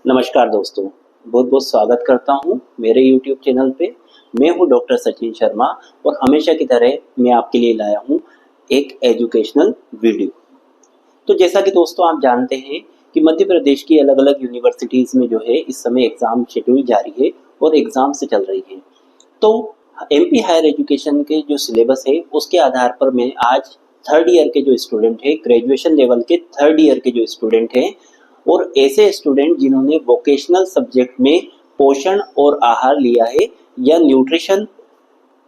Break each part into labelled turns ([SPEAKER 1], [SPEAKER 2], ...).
[SPEAKER 1] नमस्कार दोस्तों, बहुत बहुत स्वागत करता हूँ मेरे YouTube चैनल पे। मैं हूँ डॉक्टर सचिन शर्मा और हमेशा की तरह मैं आपके लिए लाया हूँ एक एजुकेशनल वीडियो। तो जैसा कि दोस्तों आप जानते हैं कि मध्य प्रदेश की अलग अलग यूनिवर्सिटीज़ में जो है इस समय एग्ज़ाम शेड्यूल जारी है और एग्ज़ाम से चल रही है। तो MP हायर एजुकेशन के जो सिलेबस है उसके आधार पर मैं आज थर्ड ईयर के जो स्टूडेंट है, ग्रेजुएशन लेवल के थर्ड ईयर के जो स्टूडेंट हैं और ऐसे स्टूडेंट जिन्होंने वोकेशनल सब्जेक्ट में पोषण और आहार लिया है या न्यूट्रिशन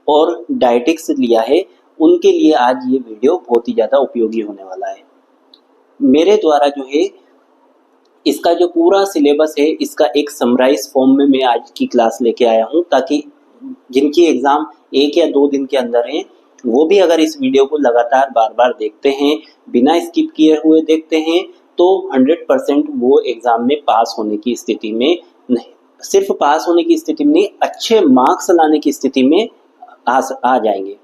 [SPEAKER 1] और डाइटिक्स लिया है, उनके लिए आज ये वीडियो बहुत ही ज़्यादा उपयोगी होने वाला है। मेरे द्वारा जो है इसका जो पूरा सिलेबस है इसका एक समराइज फॉर्म में मैं आज की क्लास लेके आया हूँ, ताकि जिनकी एग्ज़ाम 1 या 2 दिन के अंदर है वो भी अगर इस वीडियो को लगातार बार बार देखते हैं, बिना स्किप किए हुए देखते हैं, तो 100% वो एग्ज़ाम में पास होने की स्थिति में नहीं, सिर्फ पास होने की स्थिति में नहीं, अच्छे मार्क्स लाने की स्थिति में आ जाएंगे।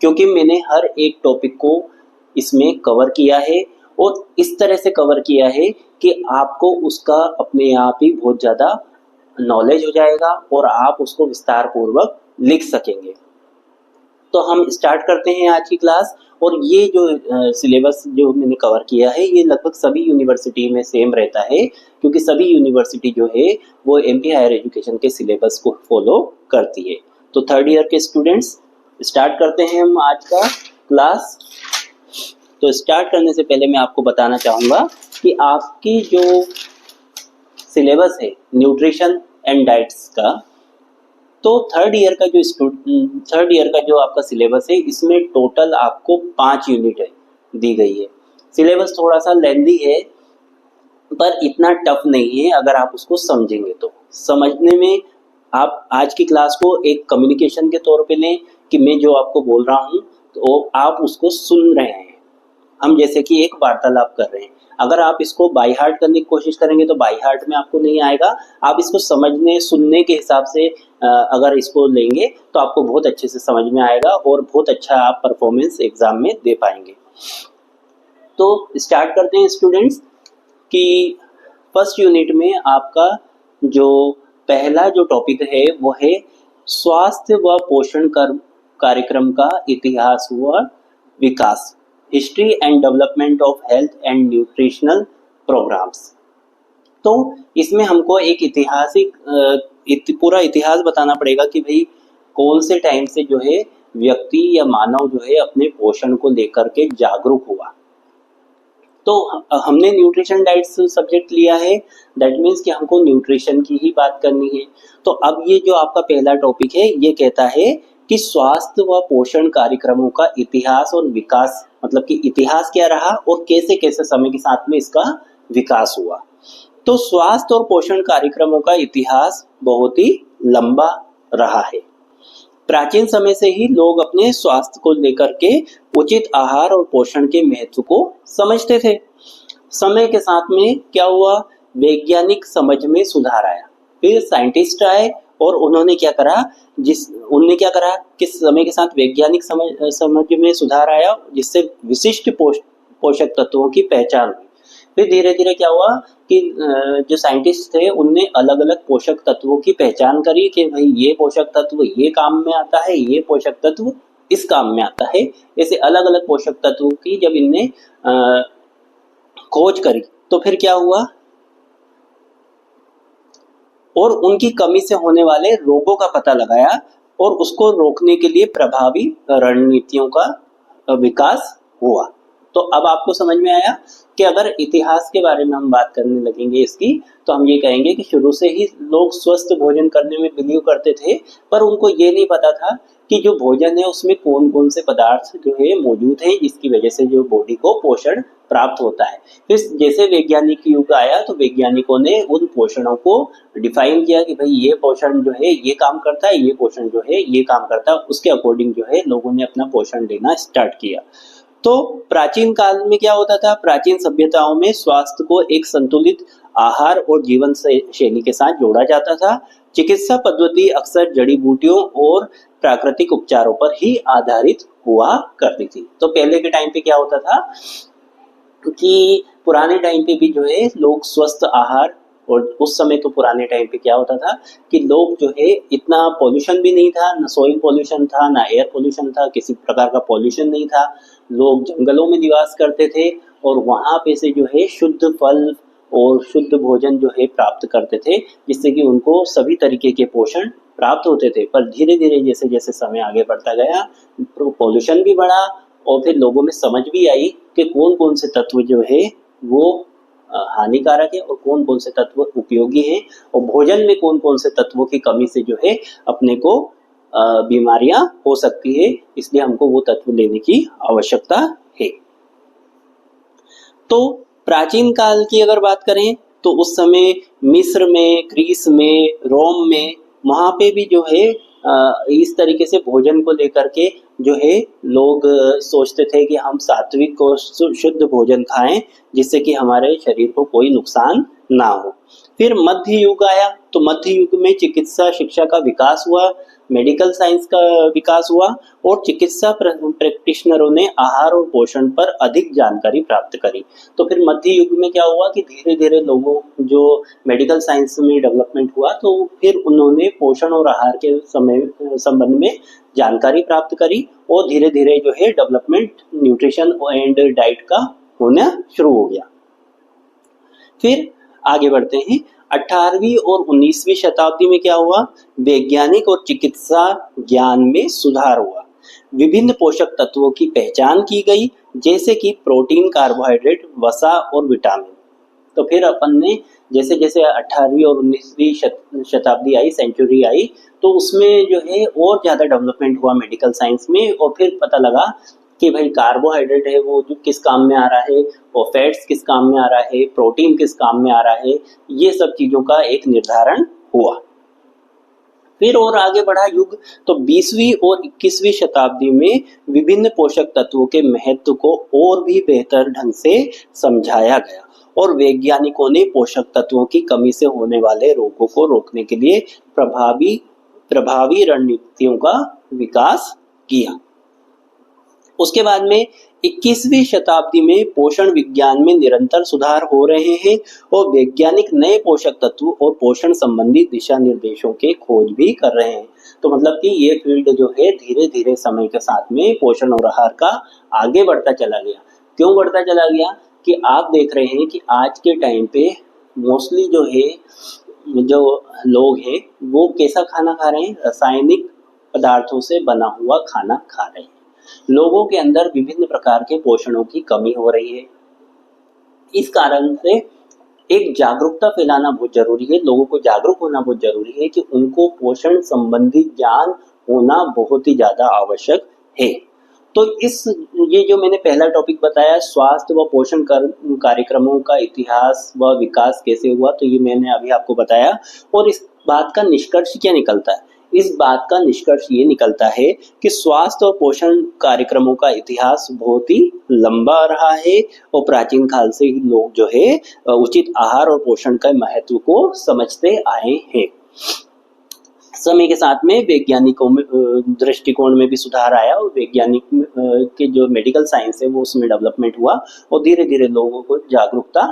[SPEAKER 1] क्योंकि मैंने हर एक टॉपिक को इसमें कवर किया है और इस तरह से कवर किया है कि आपको उसका अपने आप ही बहुत ज़्यादा नॉलेज हो जाएगा और आप उसको विस्तार पूर्वक लिख सकेंगे। तो हम स्टार्ट करते हैं आज की क्लास। और ये जो सिलेबस जो मैंने कवर किया है ये लगभग सभी यूनिवर्सिटी में सेम रहता है, क्योंकि सभी यूनिवर्सिटी जो है वो MP हायर एजुकेशन के सिलेबस को फॉलो करती है। तो थर्ड ईयर के स्टूडेंट्स स्टार्ट करते हैं हम आज का क्लास। तो स्टार्ट करने से पहले मैं आपको बताना चाहूँगा कि आपकी जो सिलेबस है न्यूट्रिशन एंड डाइट्स का, तो थर्ड ईयर का जो आपका सिलेबस है इसमें टोटल आपको 5 यूनिट है दी गई है। सिलेबस थोड़ा सा लेंदी है पर इतना टफ नहीं है अगर आप उसको समझेंगे तो। समझने में आप आज की क्लास को एक कम्युनिकेशन के तौर पे लें कि मैं जो आपको बोल रहा हूँ तो आप उसको सुन रहे हैं, हम जैसे कि एक वार्तालाप कर रहे हैं। अगर आप इसको बाय हार्ट करने की कोशिश करेंगे तो बाय हार्ट में आपको नहीं आएगा। आप इसको समझने सुनने के हिसाब से अगर इसको लेंगे तो आपको बहुत अच्छे से समझ में आएगा और बहुत अच्छा आप परफॉर्मेंस एग्जाम में दे पाएंगे। तो स्टार्ट करते हैं स्टूडेंट्स कि फर्स्ट यूनिट में आपका जो पहला जो टॉपिक है वो है स्वास्थ्य व पोषण कार्यक्रम का इतिहास व विकास, history and development of health and nutritional programmes. तो इसमें हमको एक पूरा इतिहास बताना पड़ेगा कि भाई कौन से टाइम से जो है व्यक्ति या मानव जो है अपने पोषण को लेकर के जागरूक हुआ। तो हमने न्यूट्रिशन डाइट्स सब्जेक्ट लिया है, दैट मीन्स कि हमको न्यूट्रिशन की ही बात करनी है। तो अब ये जो आपका पहला टॉपिक है ये कहता है कि स्वास्थ्य व पोषण कार्यक्रमों का इतिहास और विकास, मतलब कि इतिहास क्या रहा और कैसे कैसे समय के साथ में इसका विकास हुआ। तो स्वास्थ्य और पोषण कार्यक्रमों का इतिहास बहुत ही लंबा रहा है। प्राचीन समय से ही लोग अपने स्वास्थ्य को लेकर के उचित आहार और पोषण के महत्व को समझते थे। समय के साथ में क्या हुआ, वैज्ञानिक समझ में सुधार आया, फिर साइंटिस्ट आए और उन्होंने क्या करा कि समय के साथ वैज्ञानिक समझ में सुधार आया जिससे विशिष्ट पोषक तत्वों की पहचान हुई। फिर धीरे धीरे क्या हुआ कि जो साइंटिस्ट थे उनने अलग अलग पोषक तत्वों की पहचान करी कि भाई ये पोषक तत्व ये काम में आता है, ये पोषक तत्व इस काम में आता है। ऐसे अलग अलग पोषक तत्वों की जब इनने खोज करी तो फिर क्या हुआ, और उनकी कमी से होने वाले रोगों का पता लगाया और उसको रोकने के लिए प्रभावी रणनीतियों का विकास हुआ। तो अब आपको समझ में आया कि अगर इतिहास के बारे में हम बात करने लगेंगे इसकी, तो हम ये कहेंगे कि शुरू से ही लोग स्वस्थ भोजन करने में बिलीव करते थे, पर उनको ये नहीं पता था कि जो भोजन है उसमें कौन कौन से पदार्थ जो है मौजूद हैं जिसकी वजह से जो बॉडी को पोषण प्राप्त होता है। फिर जैसे वैज्ञानिक युग आया तो वैज्ञानिकों ने उन पोषणों को डिफाइन किया कि भाई ये पोषण जो है ये काम करता है, ये पोषण जो है ये काम करता है। उसके अकॉर्डिंग जो है लोगों ने अपना पोषण लेना स्टार्ट किया। तो प्राचीन काल में क्या होता था, प्राचीन सभ्यताओं में स्वास्थ्य को एक संतुलित आहार और जीवन शैली के साथ जोड़ा जाता था। चिकित्सा पद्धति अक्सर जड़ी बूटियों और प्राकृतिक उपचारों पर ही आधारित हुआ करती थी। तो पहले के टाइम पे क्या होता था कि पुराने टाइम पे भी जो है लोग स्वस्थ आहार और उस समय तो पुराने टाइम पे क्या होता था कि लोग जो है इतना पॉल्यूशन भी नहीं था, ना सॉइल पॉल्यूशन था, ना एयर पॉल्यूशन था, किसी प्रकार का पॉल्यूशन नहीं था। लोग जंगलों में निवास करते थे और वहाँ पे से जो है शुद्ध फल और शुद्ध भोजन जो है प्राप्त करते थे, जिससे कि उनको सभी तरीके के पोषण प्राप्त होते थे। पर धीरे धीरे जैसे जैसे समय आगे बढ़ता गया पॉल्यूशन भी बढ़ा और फिर लोगों में समझ भी आई कि कौन कौन से तत्व जो है वो हानिकारक है और कौन कौन से तत्व उपयोगी हैं, और भोजन में कौन कौन से तत्वों की कमी से जो है अपने को बीमारियां हो सकती है, इसलिए हमको वो तत्व लेने की आवश्यकता है। तो प्राचीन काल की अगर बात करें तो उस समय मिस्र में, ग्रीस में, रोम में, वहाँ पे भी जो है इस तरीके से भोजन को लेकर के जो है लोग सोचते थे कि हम सात्विक और शुद्ध भोजन खाएं, जिससे कि हमारे शरीर को कोई नुकसान ना हो। फिर मध्य युग आया, तो मध्य युग में चिकित्सा शिक्षा का विकास हुआ, मेडिकल साइंस का विकास हुआ और चिकित्सा प्रैक्टिशनरों ने आहार और पोषण पर अधिक जानकारी प्राप्त करी। तो फिर मध्य युग में क्या हुआ कि धीरे धीरे लोगों जो मेडिकल साइंस में डेवलपमेंट हुआ, तो फिर उन्होंने पोषण और आहार के संबंध में जानकारी प्राप्त करी और धीरे धीरे जो है डेवलपमेंट न्यूट्रिशन एंड डाइट का होना शुरू हो गया। फिर आगे बढ़ते हैं। 18वीं और 19वीं शताब्दी में क्या हुआ, वैज्ञानिक और चिकित्सा ज्ञान में सुधार हुआ। विभिन्न पोषक तत्वों की पहचान की गई, जैसे कि प्रोटीन, कार्बोहाइड्रेट, वसा और विटामिन। तो फिर अपन ने जैसे जैसे 18वीं और 19वीं शताब्दी आई, सेंचुरी आई, तो उसमें जो है और ज़्यादा डेवलपमेंट हुआ मेडिकल साइंस में, और फिर पता लगा कि भाई कार्बोहाइड्रेट है वो जो किस काम में आ रहा है, और फैट्स किस काम में आ रहा है, प्रोटीन किस काम में आ रहा है, ये सब चीज़ों का एक निर्धारण हुआ। फिर और आगे बढ़ा युग, तो 20वीं और 21वीं शताब्दी में विभिन्न पोषक तत्वों के महत्व को और भी बेहतर ढंग से समझाया गया और वैज्ञानिकों ने पोषक तत्वों की कमी से होने वाले रोगों को रोकने के लिए प्रभावी रणनीतियों का विकास किया। उसके बाद में 21वीं शताब्दी में पोषण विज्ञान में निरंतर सुधार हो रहे हैं और वैज्ञानिक नए पोषक तत्व और पोषण संबंधी दिशा निर्देशों के खोज भी कर रहे हैं। तो मतलब कि ये फील्ड जो है धीरे धीरे समय के साथ में पोषण और आहार का आगे बढ़ता चला गया। क्यों बढ़ता चला गया कि आप देख रहे हैं कि आज के टाइम पे मोस्टली जो है जो लोग हैं वो कैसा खाना खा रहे हैं, रासायनिक पदार्थों से बना हुआ खाना खा रहे हैं। लोगों के अंदर विभिन्न प्रकार के पोषणों की कमी हो रही है। इस कारण से एक जागरूकता फैलाना बहुत जरूरी है, लोगों को जागरूक होना बहुत जरूरी है कि उनको पोषण संबंधी ज्ञान होना बहुत ही ज्यादा आवश्यक है। तो ये जो मैंने पहला टॉपिक बताया, स्वास्थ्य व पोषण कार्यक्रमों का इतिहास व विकास कैसे हुआ, तो ये मैंने अभी आपको बताया। और इस बात का निष्कर्ष क्या निकलता है, इस बात का निष्कर्ष ये निकलता है कि स्वास्थ्य और पोषण कार्यक्रमों का इतिहास बहुत ही लंबा रहा है और प्राचीन काल से ही लोग जो है उचित आहार और पोषण का महत्व को समझते आए हैं। समय के साथ में वैज्ञानिकों में दृष्टिकोण में भी सुधार आया और वैज्ञानिक के जो मेडिकल साइंस है वो उसमें डेवलपमेंट हुआ और धीरे धीरे लोगों को जागरूकता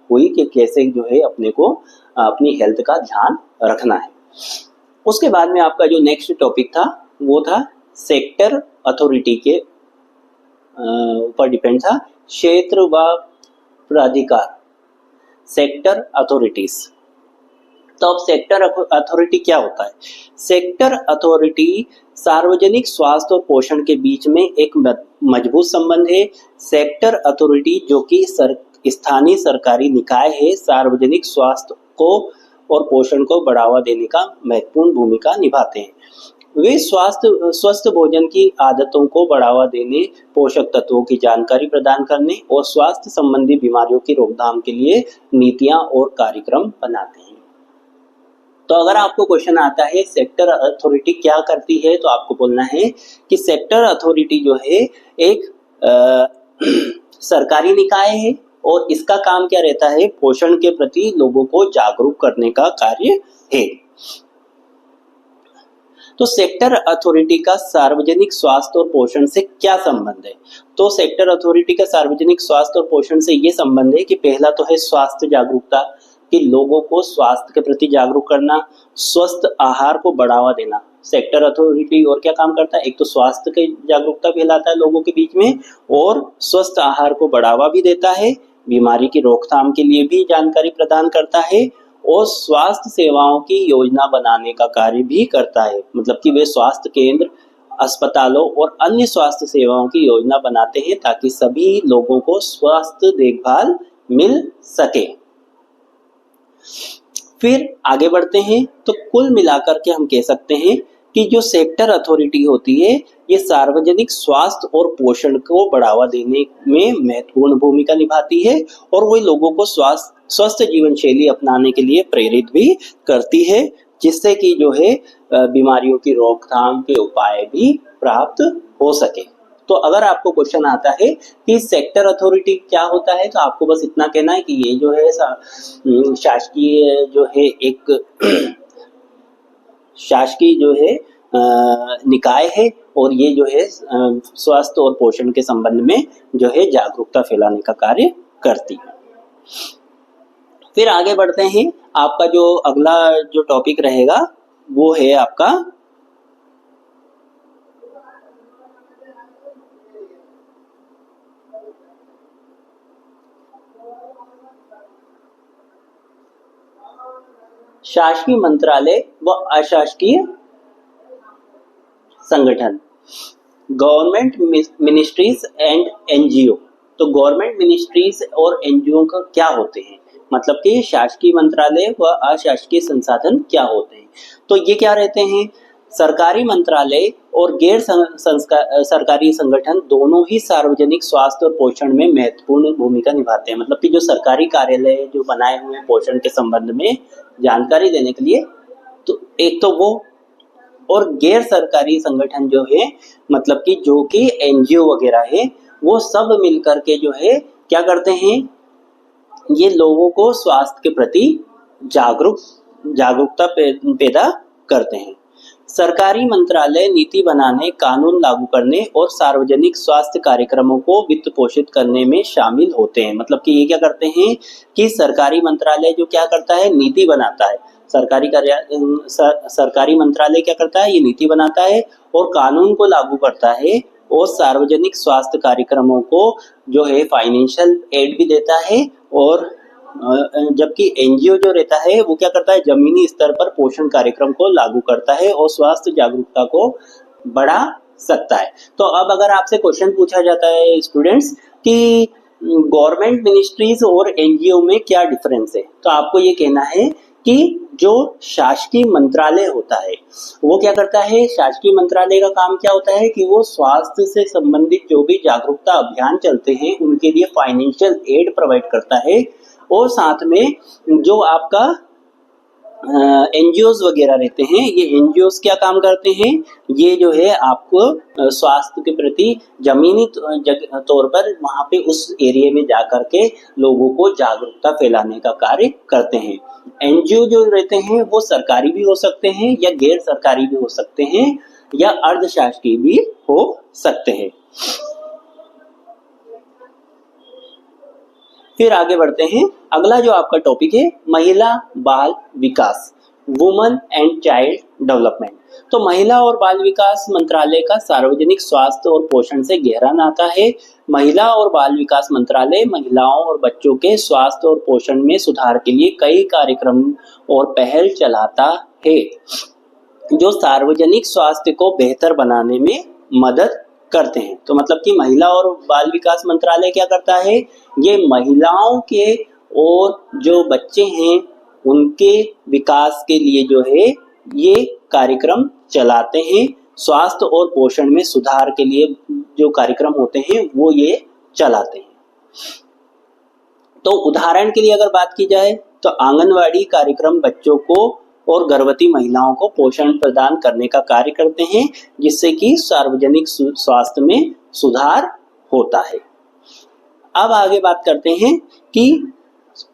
[SPEAKER 1] हुई कि कैसे जो है अपने को अपनी हेल्थ का ध्यान रखना है। उसके बाद में आपका जो नेक्स्ट टॉपिक था वो था सेक्टर अथॉरिटी के ऊपर डिपेंड था, क्षेत्र व प्राधिकार, सेक्टर अथॉरिटीज। तो अब सेक्टर अथॉरिटी क्या होता है? सेक्टर अथॉरिटी सार्वजनिक स्वास्थ्य और पोषण के बीच में एक मजबूत संबंध है। सेक्टर अथॉरिटी जो कि स्थानीय सरकारी निकाय है, सार्वजनिक स्वास्थ्य को और पोषण को बढ़ावा देने का महत्वपूर्ण भूमिका निभाते हैं। वे स्वस्थ भोजन की आदतों को बढ़ावा देने, पोषक तत्वों की जानकारी प्रदान करने और स्वास्थ्य संबंधी बीमारियों की रोकथाम के लिए नीतियां और कार्यक्रम बनाते हैं। तो अगर आपको क्वेश्चन आता है सेक्टर अथॉरिटी क्या करती है, तो आपको बोलना है कि सेक्टर अथॉरिटी जो है एक सरकारी निकाय है और इसका काम क्या रहता है, पोषण के प्रति लोगों को जागरूक करने का कार्य है। तो सेक्टर अथॉरिटी का सार्वजनिक स्वास्थ्य और पोषण से क्या संबंध है? तो सेक्टर अथॉरिटी का सार्वजनिक स्वास्थ्य और पोषण से ये संबंध है कि पहला तो है स्वास्थ्य जागरूकता, कि लोगों को स्वास्थ्य के प्रति जागरूक करना, स्वस्थ आहार को बढ़ावा देना। सेक्टर अथॉरिटी और क्या काम करता है, एक तो स्वास्थ्य की जागरूकता फैलाता है लोगों के बीच में और स्वस्थ आहार को बढ़ावा भी देता है, बीमारी की रोकथाम के लिए भी जानकारी प्रदान करता है और स्वास्थ्य सेवाओं की योजना बनाने का कार्य भी करता है। मतलब कि वे स्वास्थ्य केंद्र, अस्पतालों और अन्य स्वास्थ्य सेवाओं की योजना बनाते हैं ताकि सभी लोगों को स्वास्थ्य देखभाल मिल सके। फिर आगे बढ़ते हैं तो कुल मिलाकर के हम कह सकते हैं कि जो सेक्टर अथॉरिटी होती है ये सार्वजनिक स्वास्थ्य और पोषण को बढ़ावा देने में महत्वपूर्ण भूमिका निभाती है और वो लोगों को स्वस्थ जीवन शैली अपनाने के लिए प्रेरित भी करती है, जिससे कि जो है बीमारियों की रोकथाम के उपाय भी प्राप्त हो सके। तो अगर आपको क्वेश्चन आता है कि सेक्टर अथॉरिटी क्या होता है तो आपको बस इतना कहना है कि ये जो है शासकीय जो है एक शासकीय जो है निकाय है और ये जो है स्वास्थ्य और पोषण के संबंध में जो है जागरूकता फैलाने का कार्य करती है। फिर आगे बढ़ते हैं, आपका जो अगला जो टॉपिक रहेगा वो है आपका शासकीय मंत्रालय व अशासकीय संगठन, गवर्नमेंट मिनिस्ट्रीज एंड एनजीओ। तो गवर्नमेंट मिनिस्ट्रीज और एनजीओ का क्या होते हैं, मतलब कि शासकीय मंत्रालय व अशासकीय संसाधन क्या होते हैं। तो ये क्या रहते हैं, सरकारी मंत्रालय और गैर सरकारी संगठन दोनों ही सार्वजनिक स्वास्थ्य और पोषण में महत्वपूर्ण भूमिका निभाते हैं। मतलब कि जो सरकारी कार्यालय जो बनाए हुए हैं पोषण के संबंध में जानकारी देने के लिए, तो एक तो वो, और गैर सरकारी संगठन जो है मतलब कि जो कि एनजीओ वगैरह है, वो सब मिलकर के जो है क्या करते हैं, ये लोगों को स्वास्थ्य के प्रति जागरूकता पैदा करते हैं। सरकारी मंत्रालय नीति बनाने, कानून लागू करने और सार्वजनिक स्वास्थ्य कार्यक्रमों को वित्त पोषित करने में शामिल होते हैं। मतलब कि ये क्या करते हैं कि सरकारी मंत्रालय जो क्या करता है, नीति बनाता है। सरकारी मंत्रालय क्या करता है, ये नीति बनाता है और कानून को लागू करता है और सार्वजनिक स्वास्थ्य कार्यक्रमों को जो है फाइनेंशियल एड भी देता है। और जबकि एनजीओ जो रहता है वो क्या करता है, जमीनी स्तर पर पोषण कार्यक्रम को लागू करता है और स्वास्थ्य जागरूकता को बढ़ा सकता है। तो अब अगर आपसे क्वेश्चन पूछा जाता है स्टूडेंट्स कि गवर्नमेंट मिनिस्ट्रीज और एनजीओ में क्या डिफरेंस है, तो आपको ये कहना है कि जो शासकीय मंत्रालय होता है वो क्या करता है, शासकीय मंत्रालय का काम क्या होता है कि वो स्वास्थ्य से संबंधित जो भी जागरूकता अभियान चलते हैं उनके लिए फाइनेंशियल एड प्रोवाइड करता है और साथ में जो आपका एनजीओज वगैरह रहते हैं, ये एनजीओज क्या काम करते हैं, ये जो है आपको स्वास्थ्य के प्रति जमीनी तौर पर वहां पे उस एरिया में जाकर के लोगों को जागरूकता फैलाने का कार्य करते हैं। एनजीओ जो रहते हैं वो सरकारी भी हो सकते हैं या गैर सरकारी भी हो सकते हैं या अर्धशासकीय भी हो सकते हैं। फिर आगे बढ़ते हैं, अगला जो आपका टॉपिक है महिला बाल विकास, वुमन एंड चाइल्ड डेवलपमेंट। तो महिला और बाल विकास मंत्रालय का सार्वजनिक स्वास्थ्य और पोषण से गहरा नाता है। महिला और बाल विकास मंत्रालय महिलाओं और बच्चों के स्वास्थ्य और पोषण में सुधार के लिए कई कार्यक्रम और पहल चलाता है जो सार्वजनिक स्वास्थ्य को बेहतर बनाने में मदद करते हैं। तो मतलब कि महिला और बाल विकास मंत्रालय क्या करता है, ये महिलाओं के और जो बच्चे हैं उनके विकास के लिए जो है ये कार्यक्रम चलाते हैं। स्वास्थ्य और पोषण में सुधार के लिए जो कार्यक्रम होते हैं वो ये चलाते हैं। तो उदाहरण के लिए अगर बात की जाए तो आंगनवाड़ी कार्यक्रम बच्चों को और गर्भवती महिलाओं को पोषण प्रदान करने का कार्य करते हैं जिससे कि सार्वजनिक स्वास्थ्य में सुधार होता है। अब आगे बात करते हैं कि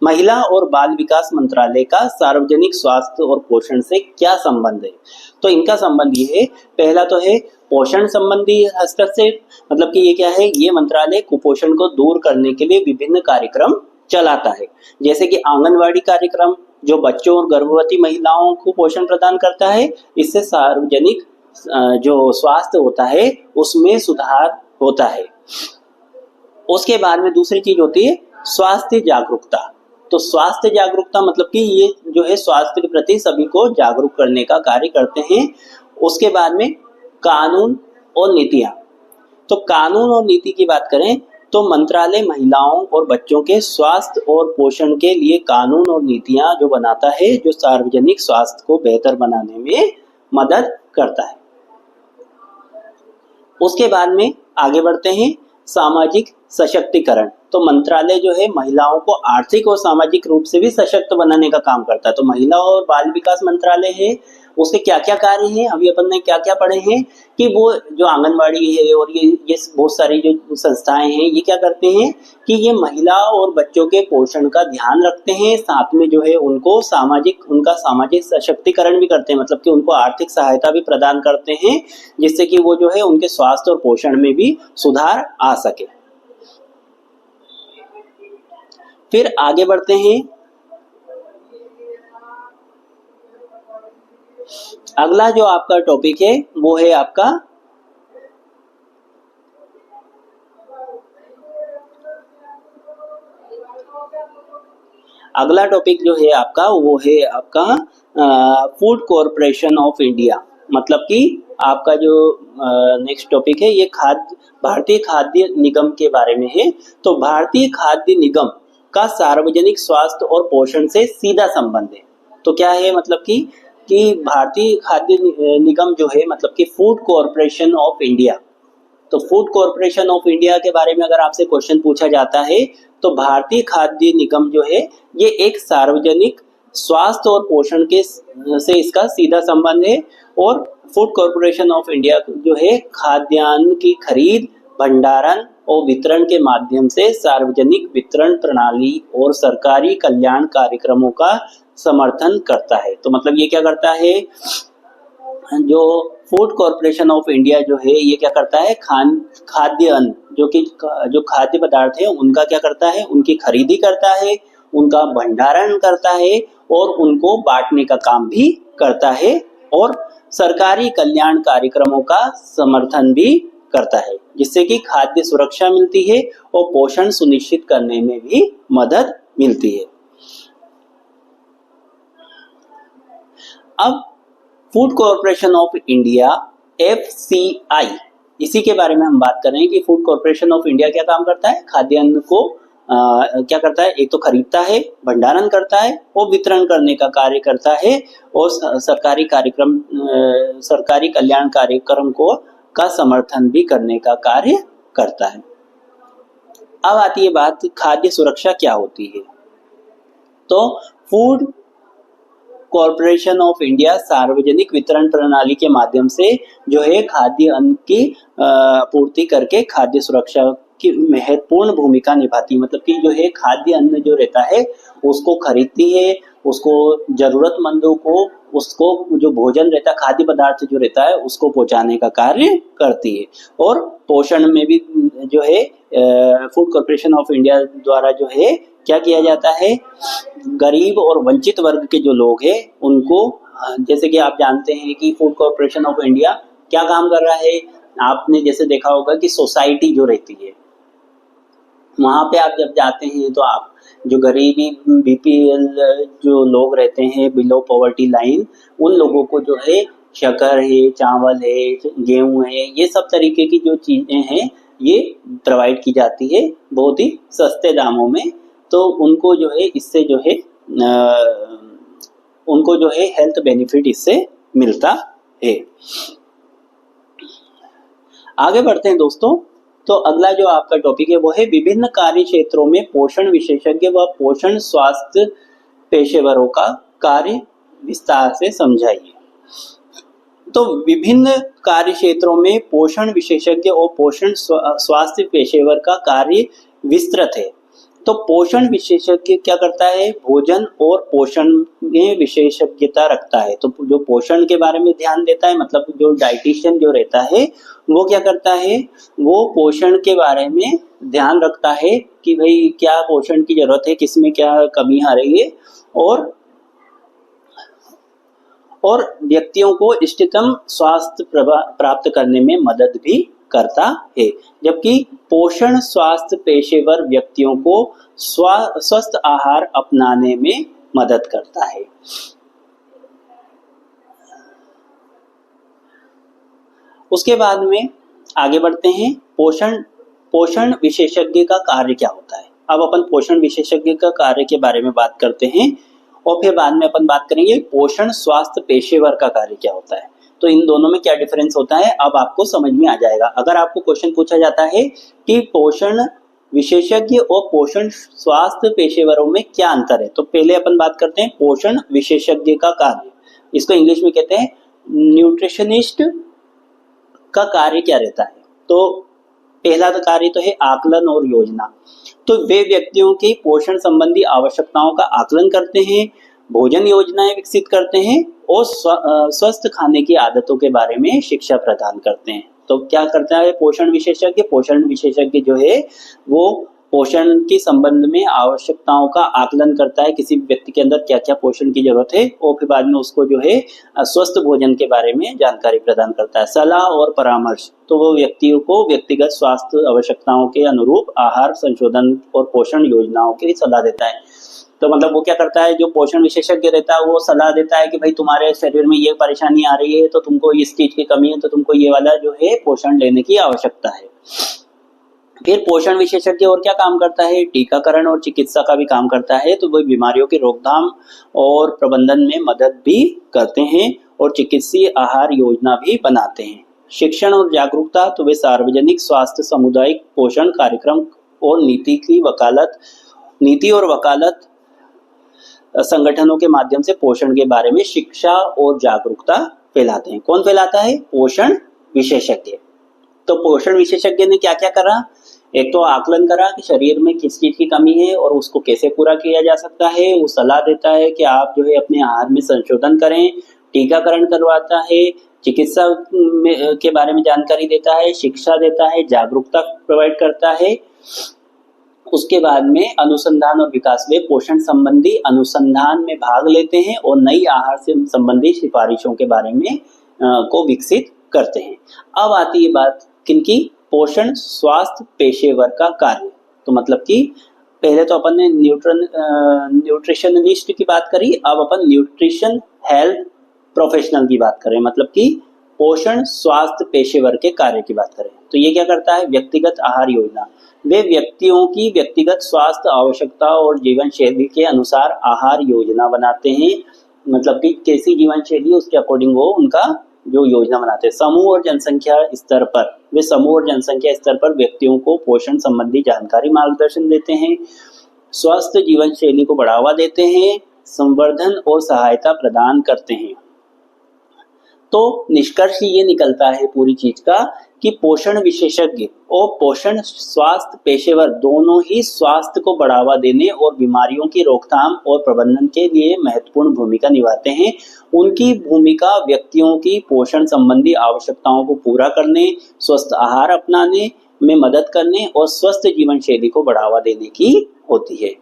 [SPEAKER 1] महिला और बाल विकास मंत्रालय का सार्वजनिक स्वास्थ्य और पोषण से क्या संबंध है। तो इनका संबंध ये है, पहला तो है पोषण संबंधी हस्तक्षेप। मतलब कि ये क्या है, ये मंत्रालय कुपोषण को दूर करने के लिए विभिन्न कार्यक्रम चलाता है। जैसे कि आंगनवाड़ी कार्यक्रम जो बच्चों और गर्भवती महिलाओं को पोषण प्रदान करता है, इससे सार्वजनिक जो स्वास्थ्य होता है उसमें सुधार होता है। उसके बाद में दूसरी चीज होती है स्वास्थ्य जागरूकता। तो स्वास्थ्य जागरूकता मतलब कि ये जो है स्वास्थ्य के प्रति सभी को जागरूक करने का कार्य करते हैं। उसके बाद में कानून और नीतियां। तो कानून और नीति की बात करें तो मंत्रालय महिलाओं और बच्चों के स्वास्थ्य और पोषण के लिए कानून और नीतियां जो बनाता है, जो सार्वजनिक स्वास्थ्य को बेहतर बनाने में मदद करता है। उसके बाद में आगे बढ़ते हैं सामाजिक सशक्तिकरण। तो मंत्रालय जो है महिलाओं को आर्थिक और सामाजिक रूप से भी सशक्त बनाने का काम करता है। तो महिला और बाल विकास मंत्रालय है, उसके क्या क्या कार्य हैं, अभी अपन ने क्या क्या पढ़े हैं कि वो जो आंगनवाड़ी है और ये बहुत सारी जो संस्थाएं हैं ये क्या करते हैं कि ये महिला और बच्चों के पोषण का ध्यान रखते हैं, साथ में जो है उनका सामाजिक सशक्तिकरण भी करते हैं, मतलब कि उनको आर्थिक सहायता भी प्रदान करते हैं जिससे कि वो जो है उनके स्वास्थ्य और पोषण में भी सुधार आ सके। फिर आगे बढ़ते हैं, अगला जो आपका टॉपिक है वो है आपका अगला टॉपिक जो है आपका वो है आपका फूड कॉरपोरेशन ऑफ इंडिया। मतलब कि आपका जो नेक्स्ट टॉपिक है ये भारतीय खाद्य निगम के बारे में है। तो भारतीय खाद्य निगम का सार्वजनिक स्वास्थ्य और पोषण से सीधा संबंध है। तो क्या है मतलब कि भारतीय खाद्य निगम जो है मतलब कि फूड कॉरपोरेशन ऑफ इंडिया। तो फूड कॉरपोरेशन ऑफ इंडिया के बारे में अगर आपसे क्वेश्चन पूछा जाता है तो भारतीय खाद्य निगम जो है ये एक सार्वजनिक स्वास्थ्य और पोषण के से इसका सीधा संबंध है। और फूड कॉरपोरेशन ऑफ इंडिया जो है खाद्यान्न की खरीद, भंडारण और वितरण के माध्यम से सार्वजनिक वितरण प्रणाली और सरकारी कल्याण कार्यक्रमों का समर्थन करता है। तो मतलब ये क्या करता है, जो फूड कॉरपोरेशन ऑफ इंडिया जो है ये क्या करता है, खाद्य अन्न जो खाद्य पदार्थ है उनका क्या करता है, उनकी खरीदी करता है, उनका भंडारण करता है और उनको बांटने का काम भी करता है और सरकारी कल्याण कार्यक्रमों का समर्थन भी करता है जिससे कि खाद्य सुरक्षा मिलती है और पोषण सुनिश्चित करने में भी मदद मिलती है। अब food corporation of India FCI, इसी के बारे में हम बात कर रहे हैं कि फूड कॉरपोरेशन ऑफ इंडिया क्या काम करता है, खाद्यान्न को क्या करता है, एक तो खरीदता है, भंडारण करता है और वितरण करने का कार्य करता है और सरकारी कल्याण कार्यक्रम का समर्थन भी करने का कार्य करता है। अब आती है बात खाद्य सुरक्षा क्या होती है। तो फूड कॉरपोरेशन ऑफ इंडिया सार्वजनिक वितरण प्रणाली के माध्यम से जो है खाद्य अन्न की आपूर्ति करके खाद्य सुरक्षा की महत्वपूर्ण भूमिका निभाती है। मतलब कि जो है खाद्य अन्न जो रहता है उसको खरीदती है, उसको जरूरतमंदों को उसको जो भोजन रहता है, खाद्य पदार्थ जो रहता है उसको पहुंचाने का कार्य करती है। और पोषण में भी जो है फूड कॉरपोरेशन ऑफ इंडिया द्वारा जो है क्या किया जाता है, गरीब और वंचित वर्ग के जो लोग हैं उनको, जैसे कि आप जानते हैं कि फूड कॉरपोरेशन ऑफ इंडिया क्या काम कर रहा है, आपने जैसे देखा होगा कि सोसाइटी जो रहती है वहां पे आप जब जाते हैं तो आप जो गरीबी BPL जो लोग रहते हैं, बिलो पॉवर्टी लाइन, उन लोगों को जो है शक्कर है, चावल है, गेहूं है, ये सब तरीके की जो चीजें हैं ये प्रोवाइड की जाती है बहुत ही सस्ते दामों में। तो उनको जो है इससे जो है उनको जो है हेल्थ बेनिफिट इससे मिलता है। आगे बढ़ते हैं दोस्तों। तो अगला जो आपका टॉपिक है वो है विभिन्न कार्य क्षेत्रों में पोषण विशेषज्ञ व पोषण स्वास्थ्य पेशेवरों का कार्य विस्तार से समझाइए। तो विभिन्न कार्य क्षेत्रों में पोषण विशेषज्ञ और पोषण स्वास्थ्य पेशेवर का कार्य विस्तृत है। तो पोषण विशेषज्ञ क्या करता है, भोजन और पोषण में विशेषज्ञता रखता है। तो जो पोषण के बारे में ध्यान देता है, मतलब जो डाइटिशियन जो रहता है वो क्या करता है, वो पोषण के बारे में ध्यान रखता है कि भाई क्या पोषण की जरूरत है, किसमें क्या कमी आ रही है, और व्यक्तियों को इष्टतम स्वास्थ्य प्राप्त करने में मदद भी करता है। जबकि पोषण स्वास्थ्य पेशेवर व्यक्तियों को स्वस्थ आहार अपनाने में मदद करता है। उसके बाद में आगे बढ़ते हैं, पोषण विशेषज्ञ का कार्य क्या होता है। अब अपन पोषण विशेषज्ञ का कार्य के बारे में बात करते हैं और फिर बाद में अपन बात करेंगे पोषण स्वास्थ्य पेशेवर का कार्य क्या होता है। तो इन दोनों में क्या डिफरेंस होता है अब आपको समझ में आ जाएगा। अगर आपको क्वेश्चन पूछा जाता है कि पोषण विशेषज्ञ और पोषण स्वास्थ्य पेशेवरों में क्या अंतर है, तो पहले अपन बात करते हैं पोषण विशेषज्ञ का कार्य। इसको इंग्लिश में कहते हैं न्यूट्रिशनिस्ट का कार्य क्या रहता है। तो पहला कार्य तो है आकलन और योजना। तो वे व्यक्तियों की पोषण संबंधी आवश्यकताओं का आकलन करते हैं, भोजन योजनाएं विकसित करते हैं और स्वस्थ खाने की आदतों के बारे में शिक्षा प्रदान करते हैं। तो क्या करता है पोषण विशेषज्ञ, पोषण विशेषज्ञ जो है वो पोषण के संबंध में आवश्यकताओं का आकलन करता है, किसी व्यक्ति के अंदर क्या क्या पोषण की जरूरत है, और फिर बाद में उसको जो है स्वस्थ भोजन के बारे में जानकारी प्रदान करता है। सलाह और परामर्श, तो वो व्यक्तियों को व्यक्तिगत स्वास्थ्य आवश्यकताओं के अनुरूप आहार संशोधन और पोषण योजनाओं की सलाह देता है। तो मतलब वो क्या करता है, जो पोषण विशेषज्ञ रहता है वो सलाह देता है कि भाई तुम्हारे शरीर में ये परेशानी आ रही है, तो तुमको इस चीज की कमी है, तो तुमको ये वाला जो है पोषण लेने की आवश्यकता है। फिर पोषण विशेषज्ञ और क्या काम करता है, टीकाकरण और चिकित्सा का भी काम करता है। तो वो बीमारियों की रोकथाम और प्रबंधन में मदद भी करते हैं और चिकित्सीय आहार योजना भी बनाते हैं। शिक्षण और जागरूकता, तो वे सार्वजनिक स्वास्थ्य सामुदायिक पोषण कार्यक्रम और नीति और वकालत संगठनों के माध्यम से पोषण के बारे में शिक्षा और जागरूकता फैलाते हैं। कौन फैलाता है, पोषण विशेषज्ञ। तो पोषण विशेषज्ञ ने क्या क्या करा, एक तो आकलन करा कि शरीर में किस चीज की कमी है और उसको कैसे पूरा किया जा सकता है। वो सलाह देता है कि आप जो है अपने आहार में संशोधन करें, टीकाकरण करवाता है, चिकित्सा के बारे में जानकारी देता है, शिक्षा देता है, जागरूकता प्रोवाइड करता है। उसके बाद में अनुसंधान और विकास में पोषण संबंधी अनुसंधान में भाग लेते हैं और नई आहार से संबंधी सिफारिशों के बारे में को विकसित करते हैं। अब आती है बात किनकी, पोषण स्वास्थ्य पेशेवर का कार्य। तो मतलब कि पहले तो अपन ने न्यूट्रिशनिस्ट की बात करी, अब अपन न्यूट्रिशन हेल्थ प्रोफेशनल की बात करें, मतलब कि पोषण स्वास्थ्य पेशेवर के कार्य की बात करें। तो ये क्या करता है, व्यक्तिगत आहार योजना, वे व्यक्तियों की व्यक्तिगत स्वास्थ्य आवश्यकता और जीवन शैली के अनुसार आहार योजना बनाते हैं। मतलब कि कैसी जीवन शैली उसके अकॉर्डिंग वो उनका जो योजना बनाते हैं। समूह और जनसंख्या स्तर पर व्यक्तियों को पोषण संबंधी जानकारी मार्गदर्शन देते हैं, स्वस्थ जीवन शैली को बढ़ावा देते हैं, संवर्धन और सहायता प्रदान करते हैं। तो निष्कर्ष ये निकलता है पूरी चीज का कि पोषण विशेषज्ञ और पोषण स्वास्थ्य पेशेवर दोनों ही स्वास्थ्य को बढ़ावा देने और बीमारियों की रोकथाम और प्रबंधन के लिए महत्वपूर्ण भूमिका निभाते हैं। उनकी भूमिका व्यक्तियों की पोषण संबंधी आवश्यकताओं को पूरा करने, स्वस्थ आहार अपनाने में मदद करने और स्वस्थ जीवन शैली को बढ़ावा देने की होती है।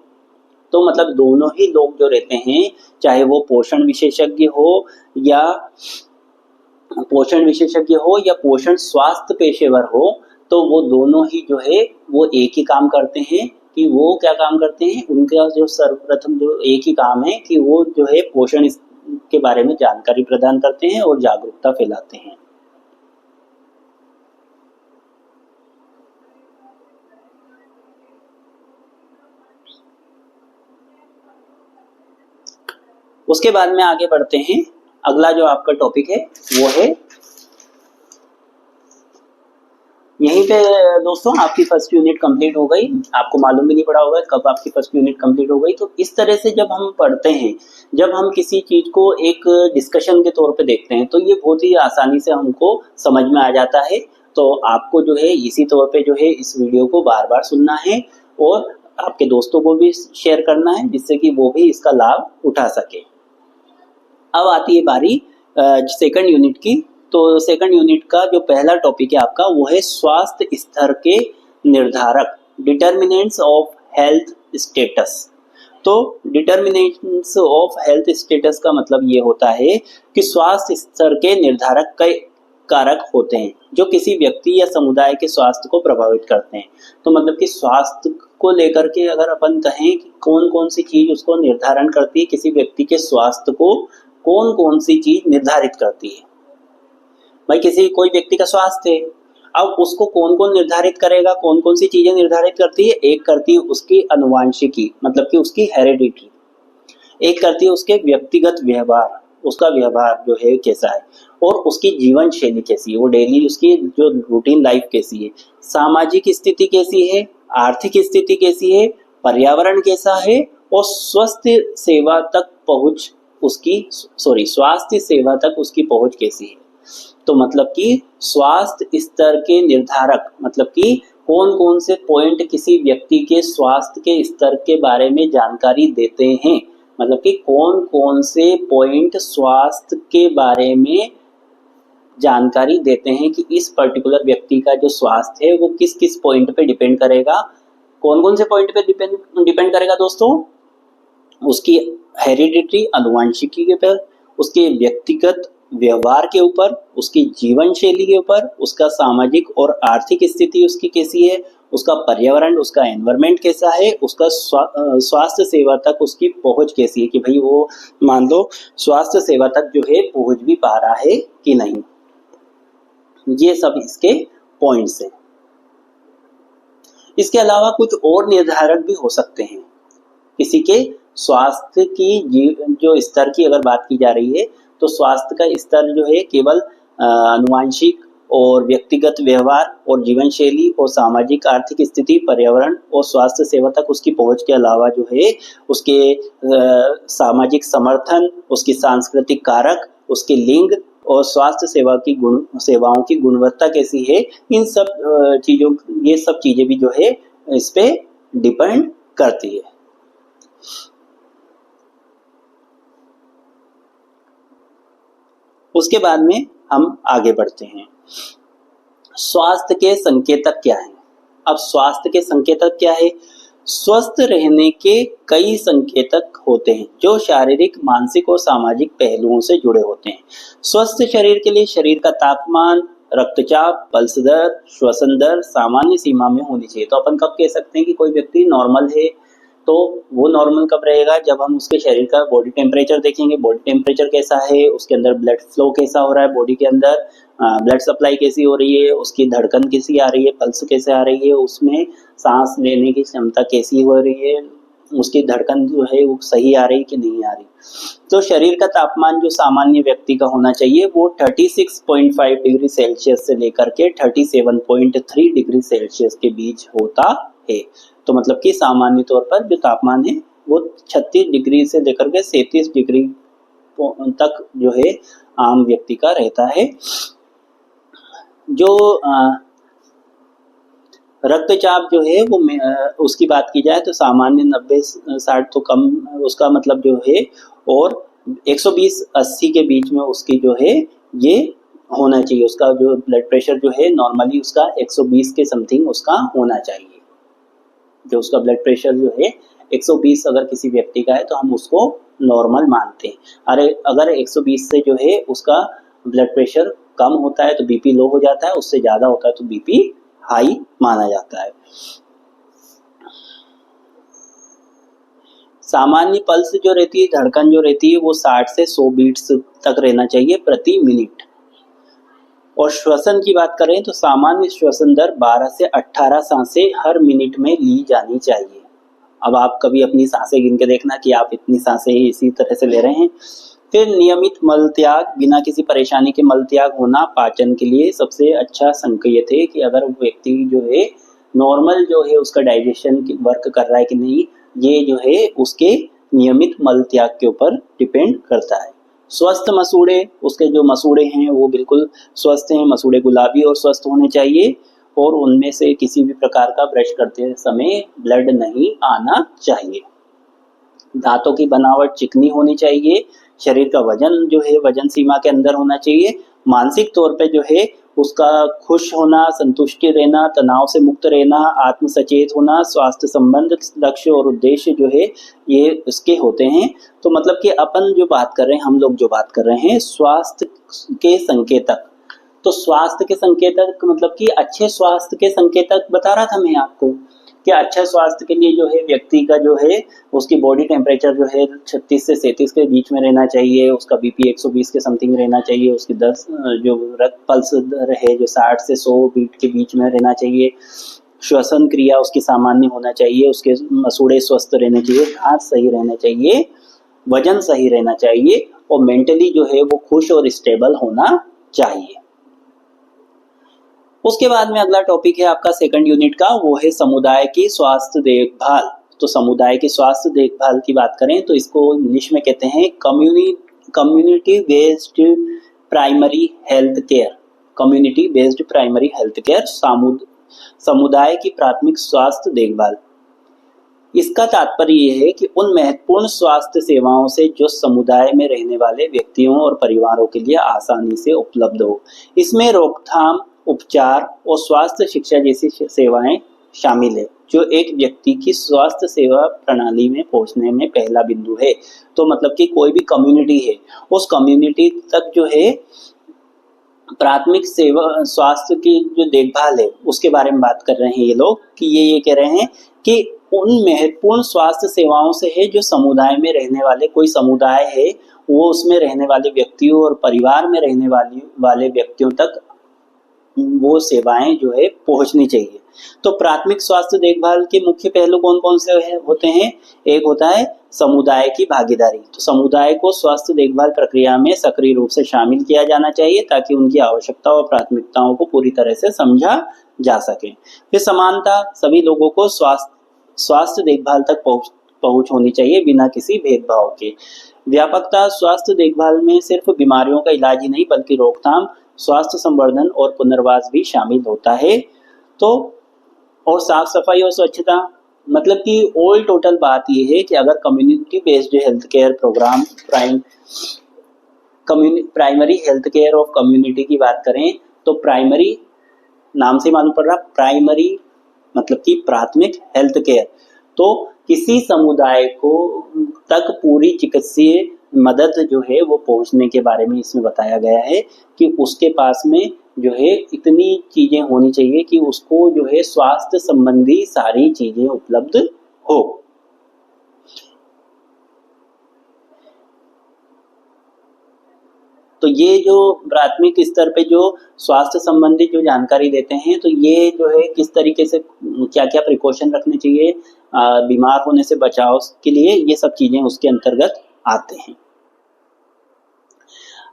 [SPEAKER 1] तो मतलब दोनों ही लोग जो रहते हैं, चाहे वो पोषण विशेषज्ञ हो या पोषण स्वास्थ्य पेशेवर हो, तो वो दोनों ही जो है वो एक ही काम करते हैं। कि वो क्या काम करते हैं, उनका जो सर्वप्रथम जो एक ही काम है कि वो जो है पोषण के बारे में जानकारी प्रदान करते हैं और जागरूकता फैलाते हैं। उसके बाद में आगे बढ़ते हैं। अगला जो आपका टॉपिक है वो है, यहीं पे दोस्तों आपकी फर्स्ट यूनिट कंप्लीट हो गई। आपको मालूम भी नहीं पड़ा होगा कब आपकी फर्स्ट यूनिट कंप्लीट हो गई। तो इस तरह से जब हम पढ़ते हैं, जब हम किसी चीज को एक डिस्कशन के तौर पे देखते हैं, तो ये बहुत ही आसानी से हमको समझ में आ जाता है। तो आपको जो है इसी तौर पे जो है इस वीडियो को बार बार सुनना है और आपके दोस्तों को भी शेयर करना है जिससे कि वो भी इसका लाभ उठा सके। अब आती है बारी सेकंड यूनिट की। तो सेकंड यूनिट का जो पहला टॉपिक है आपका वो है स्वास्थ्य स्तर के निर्धारक, डिटर्मिनेंट्स ऑफ हेल्थ स्टेटस। तो डिटर्मिनेंट्स ऑफ हेल्थ स्टेटस का मतलब ये होता है कि स्वास्थ्य स्तर के निर्धारक कई कारक होते हैं जो किसी व्यक्ति या समुदाय के स्वास्थ्य को प्रभावित करते हैं। तो मतलब कि स्वास्थ्य को लेकर के अगर अपन कहें कि कौन कौन सी चीज उसको निर्धारण करती है, किसी व्यक्ति के स्वास्थ्य को कौन कौन सी चीज निर्धारित करती है। भाई कोई व्यक्ति का स्वास्थ्य है, अब उसको कौन कौन निर्धारित करेगा, कौन कौन सी चीजें निर्धारित करती है। एक करती है उसकी अनुवांशिकी, मतलब कि उसकी हेरिडिटी। एक करती है उसके व्यक्तिगत व्यवहार, उसका व्यवहार जो है कैसा है, और उसकी जीवन शैली कैसी है, वो डेली उसकी जो रूटीन लाइफ कैसी है, सामाजिक स्थिति कैसी है, आर्थिक स्थिति कैसी है, पर्यावरण कैसा है, और स्वास्थ्य सेवा तक उसकी पहुंच कैसी है। तो मतलब कि स्वास्थ्य स्तर के निर्धारक मतलब कि कौन कौन से पॉइंट किसी व्यक्ति के स्वास्थ्य के स्तर के बारे में जानकारी देते हैं, मतलब कि कौन कौन से पॉइंट स्वास्थ्य के बारे में जानकारी देते हैं कि इस पर्टिकुलर व्यक्ति का जो स्वास्थ्य है वो किस किस पॉइंट पे डिपेंड करेगा। कौन कौन से पॉइंट पे डिपेंड करेगा दोस्तों? उसकी हेरिडिटी, अनुवांशिकी के ऊपर, उसके व्यक्तिगत व्यवहार के ऊपर, उसकी जीवन शैली के ऊपर, उसका सामाजिक और आर्थिक स्थिति उसकी कैसी है, उसका पर्यावरण, उसका एनवायरनमेंट कैसा है, उसका स्वास्थ्य सेवा तक उसकी पहुंच कैसी है कि भाई वो मान लो स्वास्थ्य सेवा तक जो है पहुंच भी पा रहा है कि नहीं। ये सब इसके पॉइंट्स हैं। इसके अलावा कुछ और निर्धारक भी हो सकते हैं। किसी के स्वास्थ्य की जो स्तर की अगर बात की जा रही है तो स्वास्थ्य का स्तर जो है केवल अनुवांशिक और व्यक्तिगत व्यवहार और जीवन शैली और सामाजिक आर्थिक स्थिति, पर्यावरण और स्वास्थ्य सेवा तक उसकी पहुंच के अलावा जो है उसके सामाजिक समर्थन, उसकी सांस्कृतिक कारक, उसके लिंग और स्वास्थ्य सेवाओं की गुणवत्ता कैसी है, इन सब ये सब चीजें भी जो है इस पे डिपेंड करती है। उसके बाद में हम आगे बढ़ते हैं। स्वास्थ्य के संकेतक क्या हैं? अब स्वास्थ्य के संकेतक क्या है? स्वस्थ रहने के कई संकेतक होते हैं जो शारीरिक, मानसिक और सामाजिक पहलुओं से जुड़े होते हैं। स्वस्थ शरीर के लिए शरीर का तापमान, रक्तचाप, पल्स दर, श्वसन दर सामान्य सीमा में होनी चाहिए। तो अपन कब कह सकते हैं कि कोई व्यक्ति नॉर्मल है? तो वो नॉर्मल कब रहेगा? जब हम उसके शरीर का बॉडी टेम्परेचर देखेंगे, बॉडी टेम्परेचर कैसा है, उसके अंदर ब्लड फ्लो कैसा हो रहा है, बॉडी के अंदर ब्लड सप्लाई कैसी हो रही है, उसकी धड़कन कैसी आ रही है, पल्स कैसे आ रही है, उसमें सांस लेने की क्षमता कैसी हो रही है, उसकी धड़कन जो है वो सही आ रही कि नहीं आ रही। तो शरीर का तापमान जो सामान्य व्यक्ति का होना चाहिए वो 36.5 डिग्री सेल्सियस से लेकर के 37.3 डिग्री सेल्सियस के बीच होता है। तो मतलब कि सामान्य तौर पर जो तापमान है वो 36 डिग्री से लेकर के 37 डिग्री तक जो है आम व्यक्ति का रहता है। जो रक्तचाप जो है वो उसकी बात की जाए तो सामान्य 90-60 तो कम उसका मतलब जो है, और 120-80 के बीच में उसकी जो है ये होना चाहिए। उसका जो ब्लड प्रेशर जो है नॉर्मली उसका 120 के समथिंग उसका होना चाहिए। जो उसका ब्लड प्रेशर जो है 120 अगर किसी व्यक्ति का है तो हम उसको नॉर्मल मानते हैं। अगर 120 से जो है उसका ब्लड प्रेशर कम होता है तो बीपी लो हो जाता है, उससे ज्यादा होता है तो बीपी हाई माना जाता है। सामान्य पल्स जो रहती है, धड़कन जो रहती है वो 60 से 100 बीट्स तक रहना चाहिए प्रति मिनट। और श्वसन की बात करें तो सामान्य श्वसन दर 12 से 18 सांसें हर मिनट में ली जानी चाहिए। अब आप कभी अपनी सांसें गिन के देखना कि आप इतनी सांसें इसी तरह से ले रहे हैं। फिर नियमित मल त्याग, बिना किसी परेशानी के मल त्याग होना पाचन के लिए सबसे अच्छा संकेत है कि अगर व्यक्ति जो है नॉर्मल जो है उसका डाइजेशन वर्क कर रहा है कि नहीं, ये जो है उसके नियमित मल त्याग के ऊपर डिपेंड करता है। स्वस्थ मसूड़े, उसके जो मसूड़े हैं वो बिल्कुल स्वस्थ हैं, मसूड़े गुलाबी और स्वस्थ होने चाहिए। और उनमें से किसी भी प्रकार का ब्रश करते समय ब्लड नहीं आना चाहिए। दांतों की बनावट चिकनी होनी चाहिए। शरीर का वजन जो है वजन सीमा के अंदर होना चाहिए। मानसिक तौर पे जो है उसका खुश होना, संतुष्टि रहना, तनाव से मुक्त रहना, आत्म सचेत होना, स्वास्थ्य संबंधित लक्ष्य और उद्देश्य जो है ये उसके होते हैं। तो मतलब कि अपन जो बात कर रहे हैं, हम लोग जो बात कर रहे हैं स्वास्थ्य के संकेतक, तो स्वास्थ्य के संकेतक मतलब कि अच्छे स्वास्थ्य के संकेतक बता रहा था मैं आपको कि अच्छा स्वास्थ्य के लिए जो है व्यक्ति का जो है उसकी बॉडी टेम्परेचर जो है 36 से 37 के बीच में रहना चाहिए, उसका बीपी 120 के समथिंग रहना चाहिए, उसकी जो रक्त पल्स दर है जो 60 से 100 बीट के बीच में रहना चाहिए, श्वसन क्रिया उसकी सामान्य होना चाहिए, उसके मसूड़े स्वस्थ रहने चाहिए, दांत सही रहने चाहिए, वजन सही रहना चाहिए और मेंटली जो है वो खुश और स्टेबल होना चाहिए। उसके बाद में अगला टॉपिक है आपका सेकंड यूनिट का, वो है समुदाय की स्वास्थ्य देखभाल। तो समुदाय की स्वास्थ्य देखभाल की बात करें तो इसको इंग्लिश में कहते हैं community based primary health care. Community based primary health care, समुदाय की प्राथमिक स्वास्थ्य देखभाल। इसका तात्पर्य यह है कि उन महत्वपूर्ण स्वास्थ्य सेवाओं से जो समुदाय में रहने वाले व्यक्तियों और परिवारों के लिए आसानी से उपलब्ध हो। इसमें रोकथाम, उपचार और स्वास्थ्य शिक्षा जैसी सेवाएं शामिल है, जो एक व्यक्ति की स्वास्थ्य सेवा प्रणाली में पहुंचने में पहला बिंदु है। तो मतलब कि कोई भी कम्युनिटी है, उस कम्युनिटी तक जो है प्राथमिक सेवा स्वास्थ्य की जो देखभाल है उसके बारे में बात कर रहे हैं ये लोग, कि ये कह रहे हैं कि उन महत्वपूर्ण स्वास्थ्य सेवाओं से है जो समुदाय में रहने वाले, कोई समुदाय है वो उसमें रहने वाले व्यक्तियों और परिवार में रहने वाले व्यक्तियों तक वो सेवाएं जो है पहुंचनी चाहिए। तो प्राथमिक स्वास्थ्य देखभाल के मुख्य पहलू कौन कौन से होते हैं? एक होता है समुदाय की भागीदारी। तो समुदाय को स्वास्थ्य देखभाल प्रक्रिया में सक्रिय रूप से शामिल किया जाना चाहिए ताकि उनकी आवश्यकता और प्राथमिकताओं को पूरी तरह से समझा जा सके। फिर समानता, सभी लोगों को स्वास्थ्य देखभाल तक पहुंच होनी चाहिए बिना किसी भेदभाव के। व्यापकता, स्वास्थ्य देखभाल में सिर्फ बीमारियों का इलाज ही नहीं बल्कि रोकथाम, स्वास्थ्य संवर्धन और पुनर्वास भी शामिल होता है। तो और साफ सफाई और स्वच्छता, मतलब कि ऑल टोटल बात यह है कि अगर community based health care programme primary health care of community की बात करें तो प्राइमरी नाम से मालूम पड़ रहा, प्राइमरी मतलब कि प्राथमिक हेल्थ केयर, तो किसी समुदाय को तक पूरी चिकित्सीय मदद जो है वो पहुंचने के बारे में इसमें बताया गया है कि उसके पास में जो है इतनी चीजें होनी चाहिए कि उसको जो है स्वास्थ्य संबंधी सारी चीजें उपलब्ध हो। तो ये जो प्राथमिक स्तर पे जो स्वास्थ्य संबंधी जो जानकारी देते हैं, तो ये जो है किस तरीके से क्या क्या प्रिकॉशन रखने चाहिए बीमार होने से बचाव के लिए, ये सब चीजें उसके अंतर्गत आते हैं।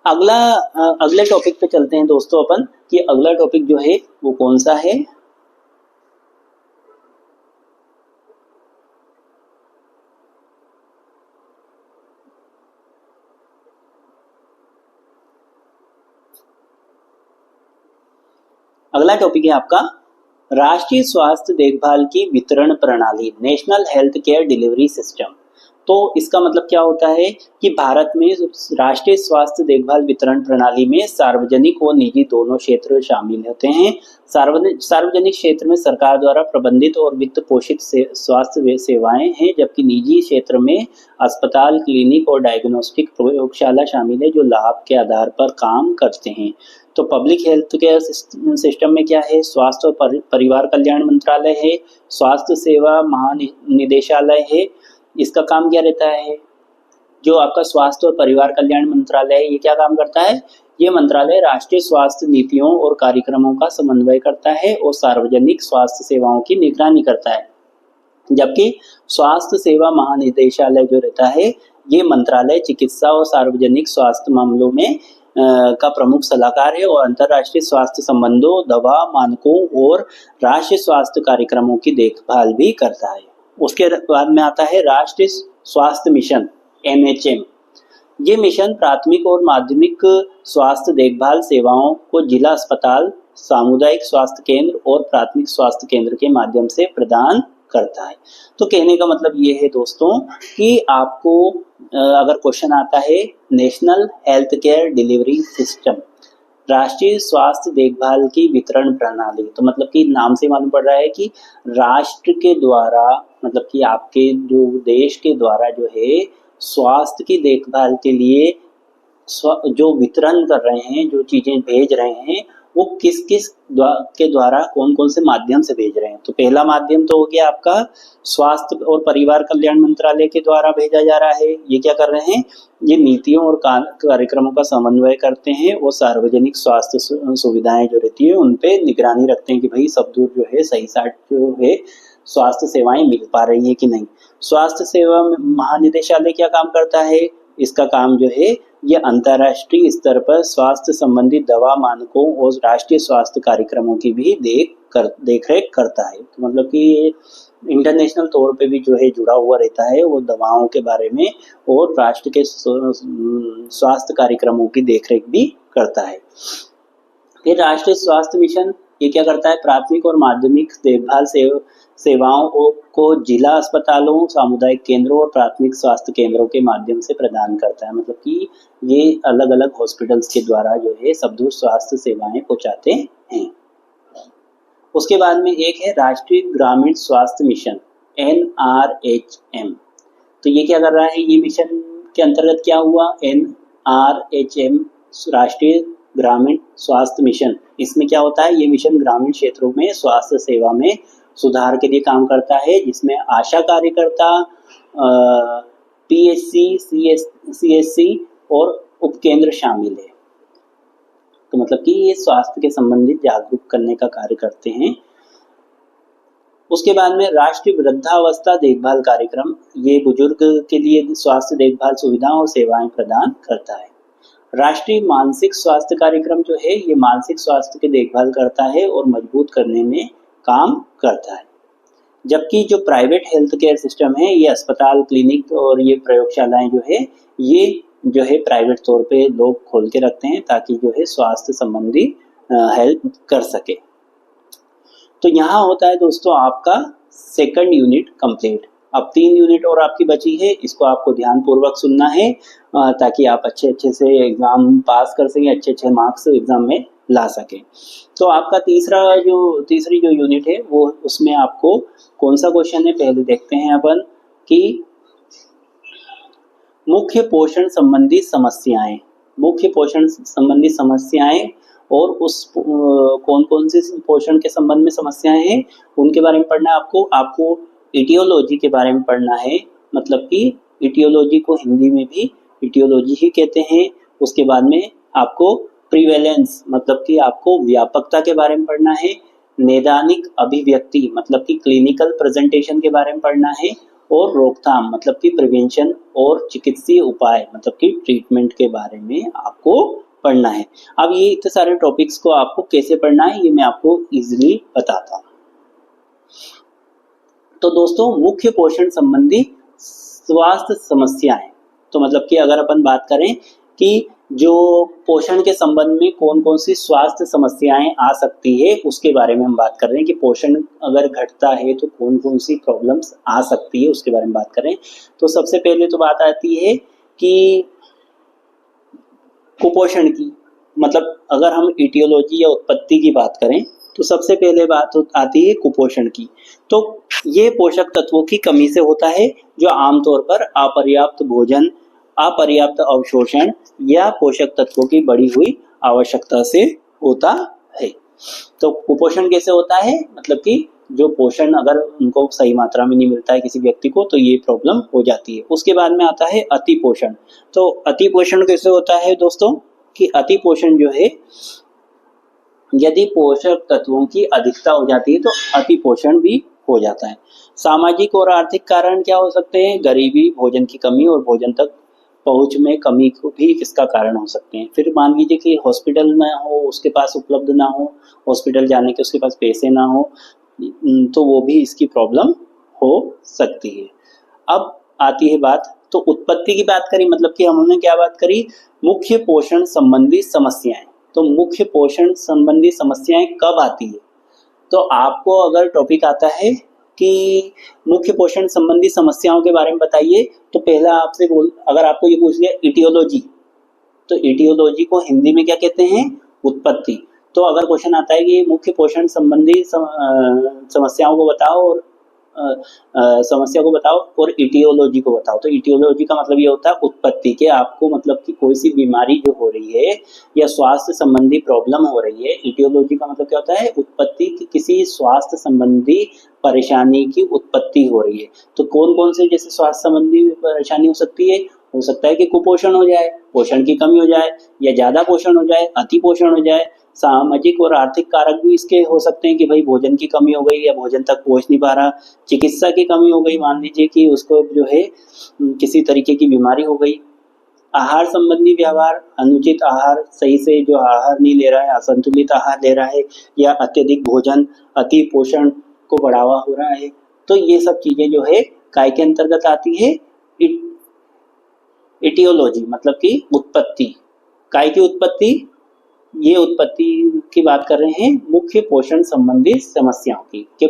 [SPEAKER 1] अगले टॉपिक पे चलते हैं दोस्तों अपन, कि अगला टॉपिक जो है वो कौन सा है? अगला टॉपिक है आपका राष्ट्रीय स्वास्थ्य देखभाल की वितरण प्रणाली, national health care delivery system. तो इसका मतलब क्या होता है कि भारत में राष्ट्रीय स्वास्थ्य देखभाल वितरण प्रणाली में सार्वजनिक और निजी दोनों क्षेत्र शामिल होते हैं। सार्वजनिक क्षेत्र में सरकार द्वारा प्रबंधित और वित्त पोषित स्वास्थ्य सेवाएं हैं, जबकि निजी क्षेत्र में अस्पताल, क्लिनिक और डायग्नोस्टिक प्रयोगशाला शामिल है जो लाभ के आधार पर काम करते हैं। तो पब्लिक हेल्थ केयर सिस्टम में क्या है? स्वास्थ्य और परिवार कल्याण मंत्रालय है, स्वास्थ्य सेवा महानिदेशालय है। इसका काम क्या रहता है? जो आपका स्वास्थ्य और परिवार कल्याण मंत्रालय है, ये क्या काम करता है? ये मंत्रालय राष्ट्रीय स्वास्थ्य नीतियों और कार्यक्रमों का समन्वय करता है और सार्वजनिक स्वास्थ्य सेवाओं की निगरानी करता है। जबकि स्वास्थ्य सेवा महानिदेशालय जो रहता है, ये मंत्रालय चिकित्सा और सार्वजनिक स्वास्थ्य मामलों में का प्रमुख सलाहकार है और अंतर्राष्ट्रीय स्वास्थ्य संबंधों, दवा मानकों और राष्ट्रीय स्वास्थ्य कार्यक्रमों की देखभाल भी करता है। उसके बाद में आता है राष्ट्रीय स्वास्थ्य मिशन, NHM। ये मिशन प्राथमिक और माध्यमिक स्वास्थ्य देखभाल सेवाओं को जिला अस्पताल, सामुदायिक स्वास्थ्य केंद्र और प्राथमिक स्वास्थ्य केंद्र के माध्यम से प्रदान करता है। तो कहने का मतलब ये है दोस्तों कि आपको अगर क्वेश्चन आता है national health care delivery system, राष्ट्रीय स्वास्थ्य देखभाल की वितरण प्रणाली, तो मतलब कि नाम से मालूम पड़ रहा है कि राष्ट्र के द्वारा, मतलब कि आपके जो देश के द्वारा जो है स्वास्थ्य की देखभाल के लिए जो वितरण कर रहे हैं, जो चीजें भेज रहे हैं, वो किस किस के द्वारा कौन कौन से माध्यम से भेज रहे हैं। तो पहला माध्यम तो हो गया आपका स्वास्थ्य और परिवार कल्याण मंत्रालय के द्वारा भेजा जा रहा है। ये क्या कर रहे हैं, ये नीतियों और कार्यक्रमों का समन्वय करते हैं और सार्वजनिक स्वास्थ्य सुविधाएं जो रहती है उन पे निगरानी रखते हैं कि भाई सब दूर जो है सही साथ जो है स्वास्थ्य सेवाएं मिल पा रही है कि नहीं। स्वास्थ्य सेवा महानिदेशालय क्या काम करता है, इसका काम जो है ये अंतर्राष्ट्रीय स्तर पर स्वास्थ्य संबंधी दवा मानकों और राष्ट्रीय स्वास्थ्य कार्यक्रमों की भी देखरेख करता है। तो मतलब कि ये इंटरनेशनल तौर पे भी जो है जुड़ा हुआ रहता है, वो दवाओं के बारे में और राष्ट्र के स्वास्थ्य कार्यक्रमों की देखरेख भी करता है। फिर राष्ट्रीय स्वास्थ्य मिशन ये क्या करता है, प्राथमिक और माध्यमिक देखभाल सेवाओं को जिला अस्पतालों, सामुदायिक केंद्रों और प्राथमिक स्वास्थ्य केंद्रों के माध्यम से प्रदान करता है। मतलब कि ये अलग अलग हॉस्पिटल्स के द्वारा जो है सब दूर स्वास्थ्य सेवाएं पहुंचाते हैं। उसके बाद में एक है राष्ट्रीय ग्रामीण स्वास्थ्य मिशन NRHM। तो ये क्या कर रहा है, ये मिशन के अंतर्गत क्या हुआ, NRHM राष्ट्रीय ग्रामीण स्वास्थ्य मिशन, इसमें क्या होता है, ये मिशन ग्रामीण क्षेत्रों में स्वास्थ्य सेवा में सुधार के लिए काम करता है, जिसमें आशा कार्यकर्ता, PHC, CSC और उपकेंद्र शामिल है। तो मतलब कि ये स्वास्थ्य के संबंधित जागरूक करने का कार्य करते हैं। उसके बाद में राष्ट्रीय वृद्धावस्था देखभाल कार्यक्रम, ये बुजुर्ग के लिए स्वास्थ्य देखभाल सुविधाएं और सेवाएं प्रदान करता है। राष्ट्रीय मानसिक स्वास्थ्य कार्यक्रम जो है ये मानसिक स्वास्थ्य की देखभाल करता है और मजबूत करने में काम करता है। जबकि जो प्राइवेट हेल्थ केयर सिस्टम है, ये अस्पताल, क्लिनिक और ये प्रयोगशालाएं जो है ये जो है प्राइवेट तौर पे लोग खोल के रखते हैं ताकि जो है स्वास्थ्य संबंधी हेल्प कर सके। तो यहाँ होता है दोस्तों आपका सेकंड यूनिट कंप्लीट। अब 3 यूनिट और आपकी बची है, इसको आपको ध्यान पूर्वक सुनना है ताकि आप अच्छे से एग्जाम पास कर सकें, अच्छे मार्क्स एग्जाम में ला सकें। तो आपका तीसरी जो यूनिट है वो, उसमें आपको कौन सा क्वेश्चन है पहले देखते हैं अपन कि मुख्य पोषण संबंधी समस्याएं और उस कौन कौन सी पोषण के संबंध में समस्याएं हैं उनके बारे में पढ़ना है आपको इटियोलॉजी के बारे में पढ़ना है। मतलब कि इटियोलॉजी को हिंदी में भी इटियोलॉजी ही कहते हैं। उसके बाद में आपको प्रिवेलेंस, मतलब कि आपको व्यापकता के बारे में पढ़ना है। नैदानिक अभिव्यक्ति, मतलब कि क्लिनिकल प्रेजेंटेशन के बारे में पढ़ना है। और रोकथाम, मतलब कि प्रिवेंशन और चिकित्सीय उपाय, मतलब कि ट्रीटमेंट के बारे में आपको पढ़ना है। अब ये इतने सारे टॉपिक्स को आपको कैसे पढ़ना है ये मैं आपको इजीली बताता हूँ। तो दोस्तों मुख्य पोषण संबंधी स्वास्थ्य समस्याएं, तो मतलब कि अगर अपन बात करें कि जो पोषण के संबंध में कौन कौन सी स्वास्थ्य समस्याएं आ सकती है उसके बारे में हम बात कर रहे हैं कि पोषण अगर घटता है तो कौन कौन सी प्रॉब्लम्स आ सकती है उसके बारे में बात करें। तो सबसे पहले तो बात आती है कि कुपोषण की, मतलब अगर हम इटियोलॉजी या उत्पत्ति की बात करें तो सबसे पहले बात आती है कुपोषण की। तो ये पोषक तत्वों की कमी से होता है जो आमतौर पर अपर्याप्त भोजन, अपर्याप्त अवशोषण या पोषक तत्वों की बढ़ी हुई आवश्यकता से होता है। तो कुपोषण कैसे होता है, मतलब कि जो पोषण अगर उनको सही मात्रा में नहीं मिलता है किसी व्यक्ति को तो ये प्रॉब्लम हो जाती है। उसके बाद में आता है अति पोषण। तो अति पोषण कैसे होता है दोस्तों कि अति पोषण जो है, यदि पोषक तत्वों की अधिकता हो जाती है तो अति पोषण भी हो जाता है। सामाजिक और आर्थिक कारण क्या हो सकते हैं, गरीबी, भोजन की कमी और भोजन तक पहुंच में कमी को भी इसका कारण हो सकते हैं। फिर मान लीजिए कि हॉस्पिटल ना हो, उसके पास उपलब्ध ना हो, हॉस्पिटल जाने के उसके पास पैसे ना हो, तो वो भी इसकी प्रॉब्लम हो सकती है। अब आती है बात, तो उत्पत्ति की बात करी, मतलब कि हमने क्या बात करी, मुख्य पोषण संबंधी समस्याएं। तो मुख्य पोषण संबंधी समस्याएं कब आती है? तो आपको अगर टॉपिक आता है कि मुख्य पोषण संबंधी समस्याओं के बारे में बताइए, तो पहला आपसे अगर आपको ये पूछ लिया इटियोलॉजी, तो इटियोलॉजी को हिंदी में क्या कहते हैं? उत्पत्ति। तो अगर क्वेश्चन आता है कि मुख्य पोषण संबंधी समस्याओं को बताओ और समस्या को बताओ और इटियोलॉजी को बताओ, तो इटियोलॉजी का मतलब ये होता है उत्पत्ति के, आपको मतलब कि कोई सी बीमारी जो हो रही है या स्वास्थ्य संबंधी प्रॉब्लम हो रही है। इटियोलॉजी का मतलब क्या होता है? उत्पत्ति की, किसी स्वास्थ्य संबंधी परेशानी की उत्पत्ति हो रही है। तो कौन कौन से जैसे स्वास्थ्य संबंधी परेशानी हो सकती है? हो सकता है कि कुपोषण हो जाए, पोषण की कमी हो जाए, या ज्यादा पोषण हो जाए, अति पोषण हो जाए। सामाजिक और आर्थिक कारक भी इसके हो सकते हैं कि भाई भोजन की कमी हो गई या भोजन तक पहुंच नहीं पा रहा, चिकित्सा की कमी हो गई, मान लीजिए कि उसको जो है किसी तरीके की बीमारी हो गई, आहार संबंधी व्यवहार, अनुचित आहार, सही से जो आहार नहीं ले रहा है, असंतुलित आहार ले रहा है, या अत्यधिक भोजन, अति पोषण को बढ़ावा हो रहा है। तो ये सब चीजें जो है काय के अंतर्गत आती है? इटियोलॉजी मतलब कि उत्पत्ति। काय की उत्पत्ति? ये उत्पत्ति की बात कर रहे हैं मुख्य पोषण संबंधी समस्याओं की, कि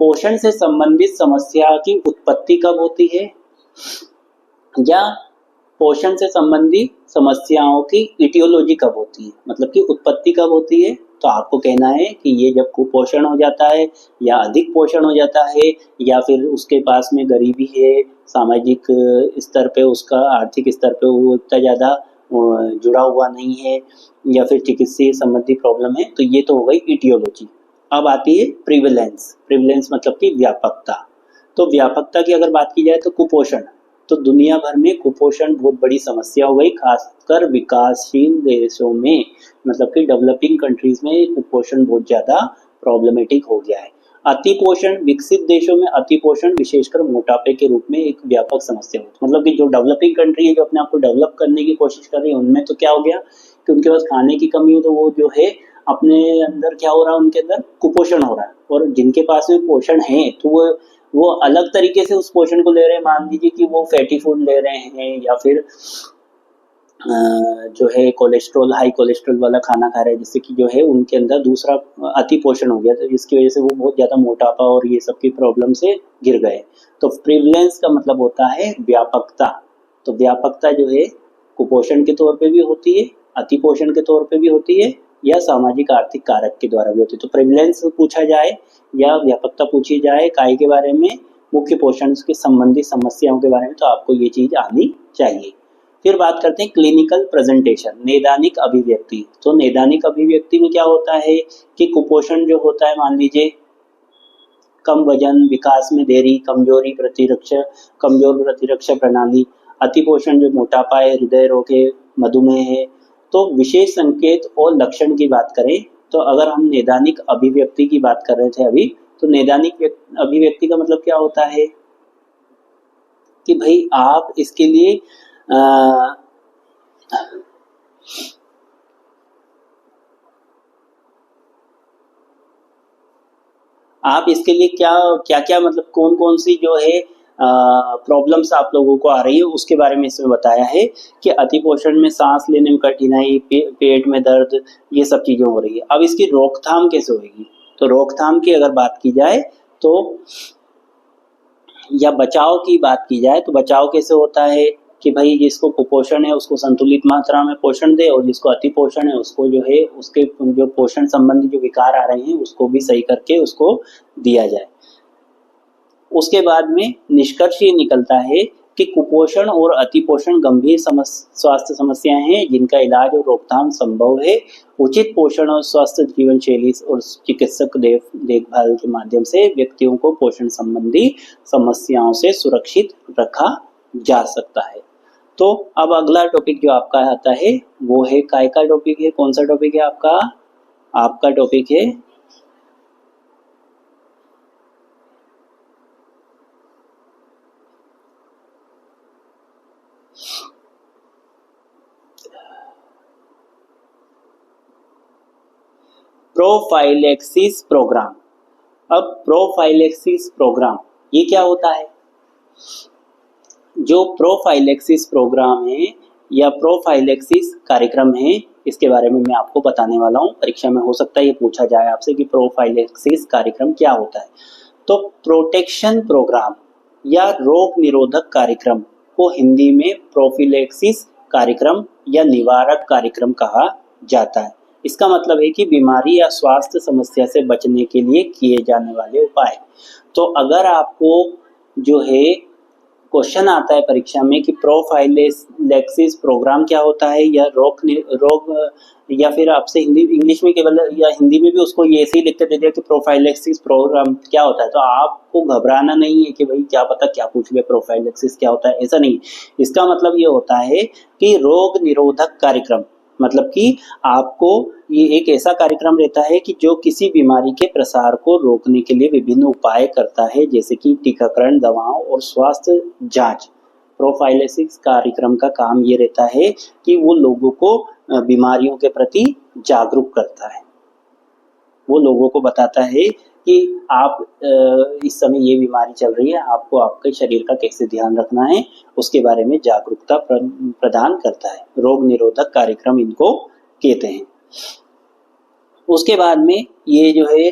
[SPEAKER 1] पोषण से संबंधित समस्या की उत्पत्ति कब होती है, या पोषण से संबंधी समस्याओं की इटियोलॉजी कब होती है, मतलब कि उत्पत्ति कब होती है। तो आपको कहना है कि ये जब कुपोषण हो जाता है या अधिक पोषण हो जाता है, या फिर उसके पास में गरीबी है, सामाजिक स्तर पे उसका आर्थिक स्तर पे वो इतना ज़्यादा जुड़ा हुआ नहीं है, या फिर चिकित्सीय संबंधी प्रॉब्लम है, तो ये तो हो गई इटियोलॉजी। अब आती है प्रिविलेंस। प्रिविलेंस मतलब कि व्यापकता। तो व्यापकता की अगर बात की जाए तो कुपोषण, तो दुनिया भर में कुपोषण बहुत बड़ी समस्या हो गई, खासकर विकासशील देशों में, मतलब कि डेवलपिंग कंट्रीज में कुपोषण बहुत ज़्यादा प्रॉब्लमेटिक हो गया है। अतिपोषण, विकसित देशों में अतिपोषण विशेषकर मोटापे के रूप में एक व्यापक समस्या होती है। मतलब कि जो डेवलपिंग कंट्री है, जो अपने आप को डेवलप करने की कोशिश कर रही है, उनमें तो क्या हो गया कि उनके पास खाने की कमी हो, तो वो जो है अपने अंदर क्या हो रहा है, उनके अंदर कुपोषण हो रहा है। और जिनके पास में पोषण है तो वो अलग तरीके से उस पोषण को ले रहे हैं। मान लीजिए कि वो फैटी फूड ले रहे हैं, या फिर जो है कोलेस्ट्रॉल, हाई कोलेस्ट्रॉल वाला खाना खा रहे हैं, जिससे कि जो है उनके अंदर दूसरा अति पोषण हो गया, तो जिसकी वजह से वो बहुत ज़्यादा मोटापा और ये सब की प्रॉब्लम से गिर गए। तो प्रिविलेंस का मतलब होता है व्यापकता। तो व्यापकता जो है कुपोषण के तौर पे भी होती है, अति पोषण के तौर पे भी होती है, या सामाजिक आर्थिक कारक के द्वारा भी होती है। तो प्रिविलेंस पूछा जाए या व्यापकता पूछी जाए काय के बारे में, मुख्य पोषण के संबंधी समस्याओं के बारे में, तो आपको ये चीज आनी चाहिए। फिर बात करते हैं क्लिनिकल प्रेजेंटेशन, नैदानिक अभिव्यक्ति। तो नैदानिक अभिव्यक्ति में क्या होता है कि कुपोषण जो होता है, मान लीजिए कम वजन, विकास में देरी, कमजोर प्रतिरक्षा प्रणाली, अतिपोषण जो मोटापा है, हृदय रोग है, मधुमेह है। तो विशेष संकेत और लक्षण की बात करें तो अगर हम नैदानिक अभिव्यक्ति की बात कर रहे थे अभी, तो नैदानिक अभिव्यक्ति का मतलब क्या होता है कि भाई आप इसके लिए आप इसके लिए क्या मतलब कौन कौन सी जो है प्रॉब्लम्स आप लोगों को आ रही है उसके बारे में इसमें बताया है कि अतिपोषण में सांस लेने में कठिनाई, पेट में दर्द, ये सब चीजें हो रही है। अब इसकी रोकथाम कैसे होगी? तो रोकथाम की अगर बात की जाए तो, या बचाव की बात की जाए तो बचाव कैसे होता है कि भाई जिसको कुपोषण है उसको संतुलित मात्रा में पोषण दे, और जिसको अति पोषण है उसको जो है उसके जो पोषण संबंधी जो विकार आ रहे हैं उसको भी सही करके उसको दिया जाए। उसके बाद में निष्कर्ष ये निकलता है कि कुपोषण और अतिपोषण गंभीर स्वास्थ्य समस्याएं हैं जिनका इलाज और रोकथाम संभव है। उचित पोषण और स्वस्थ जीवन शैली और चिकित्सक देखभाल के माध्यम से व्यक्तियों को पोषण संबंधी समस्याओं से सुरक्षित रखा जा सकता है। तो अब अगला टॉपिक जो आपका आता है वो है काय का टॉपिक है। कौन सा टॉपिक है आपका टॉपिक है प्रोफाइलेक्सिस प्रोग्राम। अब प्रोफाइलेक्सिस प्रोग्राम ये क्या होता है? जो प्रोफाइलेक्सिस प्रोग्राम है या प्रोफाइलेक्सिस कार्यक्रम है, इसके बारे में मैं आपको बताने वाला हूँ। परीक्षा में हो सकता है ये पूछा जाए आपसे कि प्रोफाइलेक्सिस कार्यक्रम क्या होता है। तो प्रोटेक्शन प्रोग्राम या रोग निरोधक कार्यक्रम को हिंदी में प्रोफिलेक्सिस कार्यक्रम या निवारक कार्यक्रम कहा जाता है। इसका मतलब है कि बीमारी या स्वास्थ्य समस्या से बचने के लिए किए जाने वाले उपाय। तो अगर आपको जो है क्वेश्चन आता है परीक्षा में कि प्रोफाइलेक्सिस प्रोग्राम क्या होता है या रोग या फिर आपसे हिंदी इंग्लिश में केवल या हिंदी में भी उसको ये ऐसे ही लिख कर दे दिया कि प्रोफाइलेक्सिस प्रोग्राम क्या होता है, तो आपको घबराना नहीं है कि भाई क्या पता क्या पूछ ले, प्रोफाइलेक्सिस क्या होता है, ऐसा नहीं। इसका मतलब ये होता है कि रोग निरोधक कार्यक्रम, मतलब कि आपको ये एक ऐसा कार्यक्रम रहता है कि जो किसी बीमारी के प्रसार को रोकने के लिए विभिन्न उपाय करता है, जैसे कि टीकाकरण, दवाओं और स्वास्थ्य जांच। प्रोफाइलेक्सिस कार्यक्रम का काम ये रहता है कि वो लोगों को बीमारियों के प्रति जागरूक करता है। वो लोगों को बताता है कि आप इस समय ये बीमारी चल रही है, आपको आपके शरीर का कैसे ध्यान रखना है, उसके बारे में जागरूकता प्रदान करता है। रोग निरोधक कार्यक्रम इनको कहते हैं। उसके बाद में ये जो है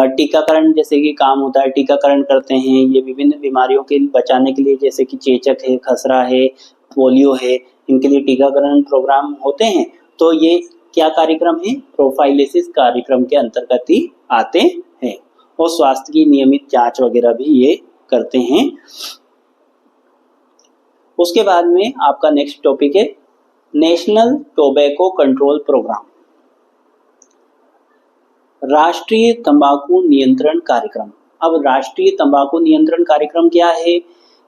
[SPEAKER 1] टीकाकरण जैसे कि काम होता है, टीकाकरण करते हैं ये विभिन्न बीमारियों के बचाने के लिए, जैसे कि चेचक है, खसरा है, पोलियो है, इनके लिए टीकाकरण प्रोग्राम होते हैं। तो ये क्या कार्यक्रम है, प्रोफाइलेसिस कार्यक्रम के अंतर्गत ही आते हैं। और स्वास्थ्य की नियमित जांच वगैरह भी ये करते हैं। उसके बाद में आपका नेक्स्ट टॉपिक है नेशनल टोबैको कंट्रोल प्रोग्राम, राष्ट्रीय तंबाकू नियंत्रण कार्यक्रम। अब राष्ट्रीय तंबाकू नियंत्रण कार्यक्रम क्या है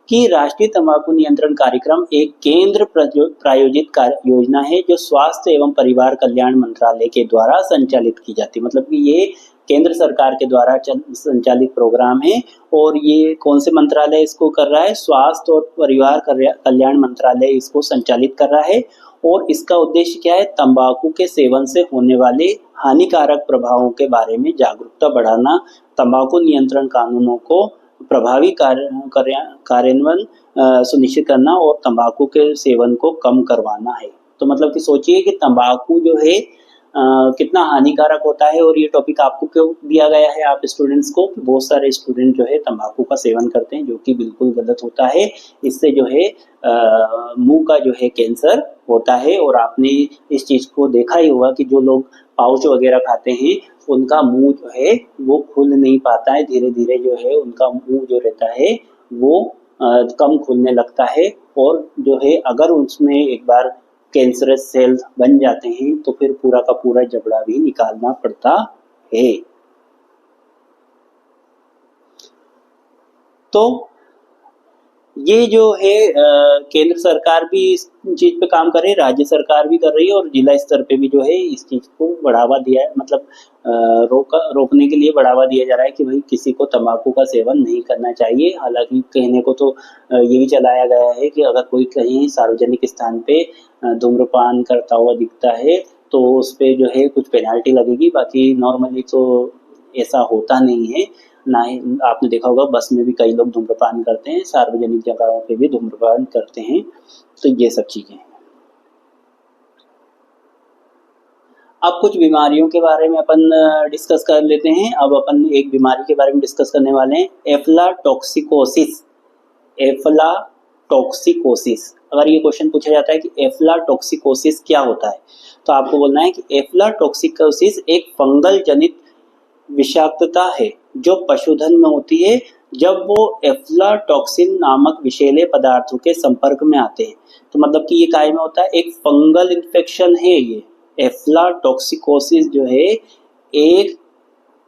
[SPEAKER 1] कि राष्ट्रीय तंबाकू नियंत्रण कार्यक्रम एक केंद्र प्रायोजित योजना है जो स्वास्थ्य एवं परिवार कल्याण मंत्रालय के द्वारा संचालित की जाती है। मतलब कि ये केंद्र सरकार के द्वारा संचालित प्रोग्राम है। और ये कौन से मंत्रालय इसको कर रहा है, स्वास्थ्य और परिवार कल्याण मंत्रालय इसको संचालित कर रहा है। और इसका उद्देश्य क्या है, तंबाकू के सेवन से होने वाले हानिकारक प्रभावों के बारे में जागरूकता बढ़ाना, तंबाकू नियंत्रण कानूनों को प्रभावी कार्यान्वयन सुनिश्चित करना और तंबाकू के सेवन को कम करवाना है। तो मतलब कि सोचिए कि तंबाकू जो है कितना हानिकारक होता है। और ये टॉपिक आपको क्यों दिया गया है आप स्टूडेंट्स को, बहुत सारे स्टूडेंट जो है तंबाकू का सेवन करते हैं, जो कि बिल्कुल गलत होता है। इससे जो है मुंह का जो है कैंसर होता है। और आपने इस चीज को देखा ही होगा कि जो लोग पाउच वगैरह खाते हैं उनका मुंह जो है वो खुल नहीं पाता है, धीरे धीरे जो है उनका मुंह जो रहता है वो कम खुलने लगता है। और जो है अगर उसमें एक बार कैंसरस सेल्स बन जाते हैं तो फिर पूरा का पूरा जबड़ा भी निकालना पड़ता है। तो ये जो है केंद्र सरकार भी इस चीज पे काम कर रही है, राज्य सरकार भी कर रही है और जिला स्तर पे भी जो है इस चीज को बढ़ावा दिया है, मतलब रोकने के लिए बढ़ावा दिया जा रहा है कि भाई किसी को तंबाकू का सेवन नहीं करना चाहिए। हालांकि कहने को तो ये भी चलाया गया है कि अगर कोई कहीं सार्वजनिक स्थान पे धूम्रपान करता हुआ दिखता है तो उस पे जो है कुछ पेनाल्टी लगेगी। बाकी नॉर्मली तो ऐसा होता नहीं है। ना ही आपने देखा होगा बस में भी कई लोग धूम्रपान करते हैं, सार्वजनिक जगहों पे भी धूम्रपान करते हैं। तो ये सब चीजें हैं। अब कुछ बीमारियों के बारे में अपन डिस्कस कर लेते हैं। अब अपन एक बीमारी के बारे में डिस्कस करने वाले हैं, एफ्लाटॉक्सिकोसिस। एफ्लाटॉक्सिकोसिस, अगर ये क्वेश्चन पूछा जाता है कि एफ्लाटॉक्सिकोसिस क्या होता है तो आपको बोलना है कि एफ्लाटॉक्सिकोसिस एक फंगल जनित विषाक्तता है जो पशुधन में होती है जब वो एफ्लाटॉक्सिन नामक विषैले पदार्थों के संपर्क में आते हैं। तो मतलब कि ये काय में होता है, एक फंगल इन्फेक्शन है। ये एफ्लाटॉक्सिकोसिस जो है एक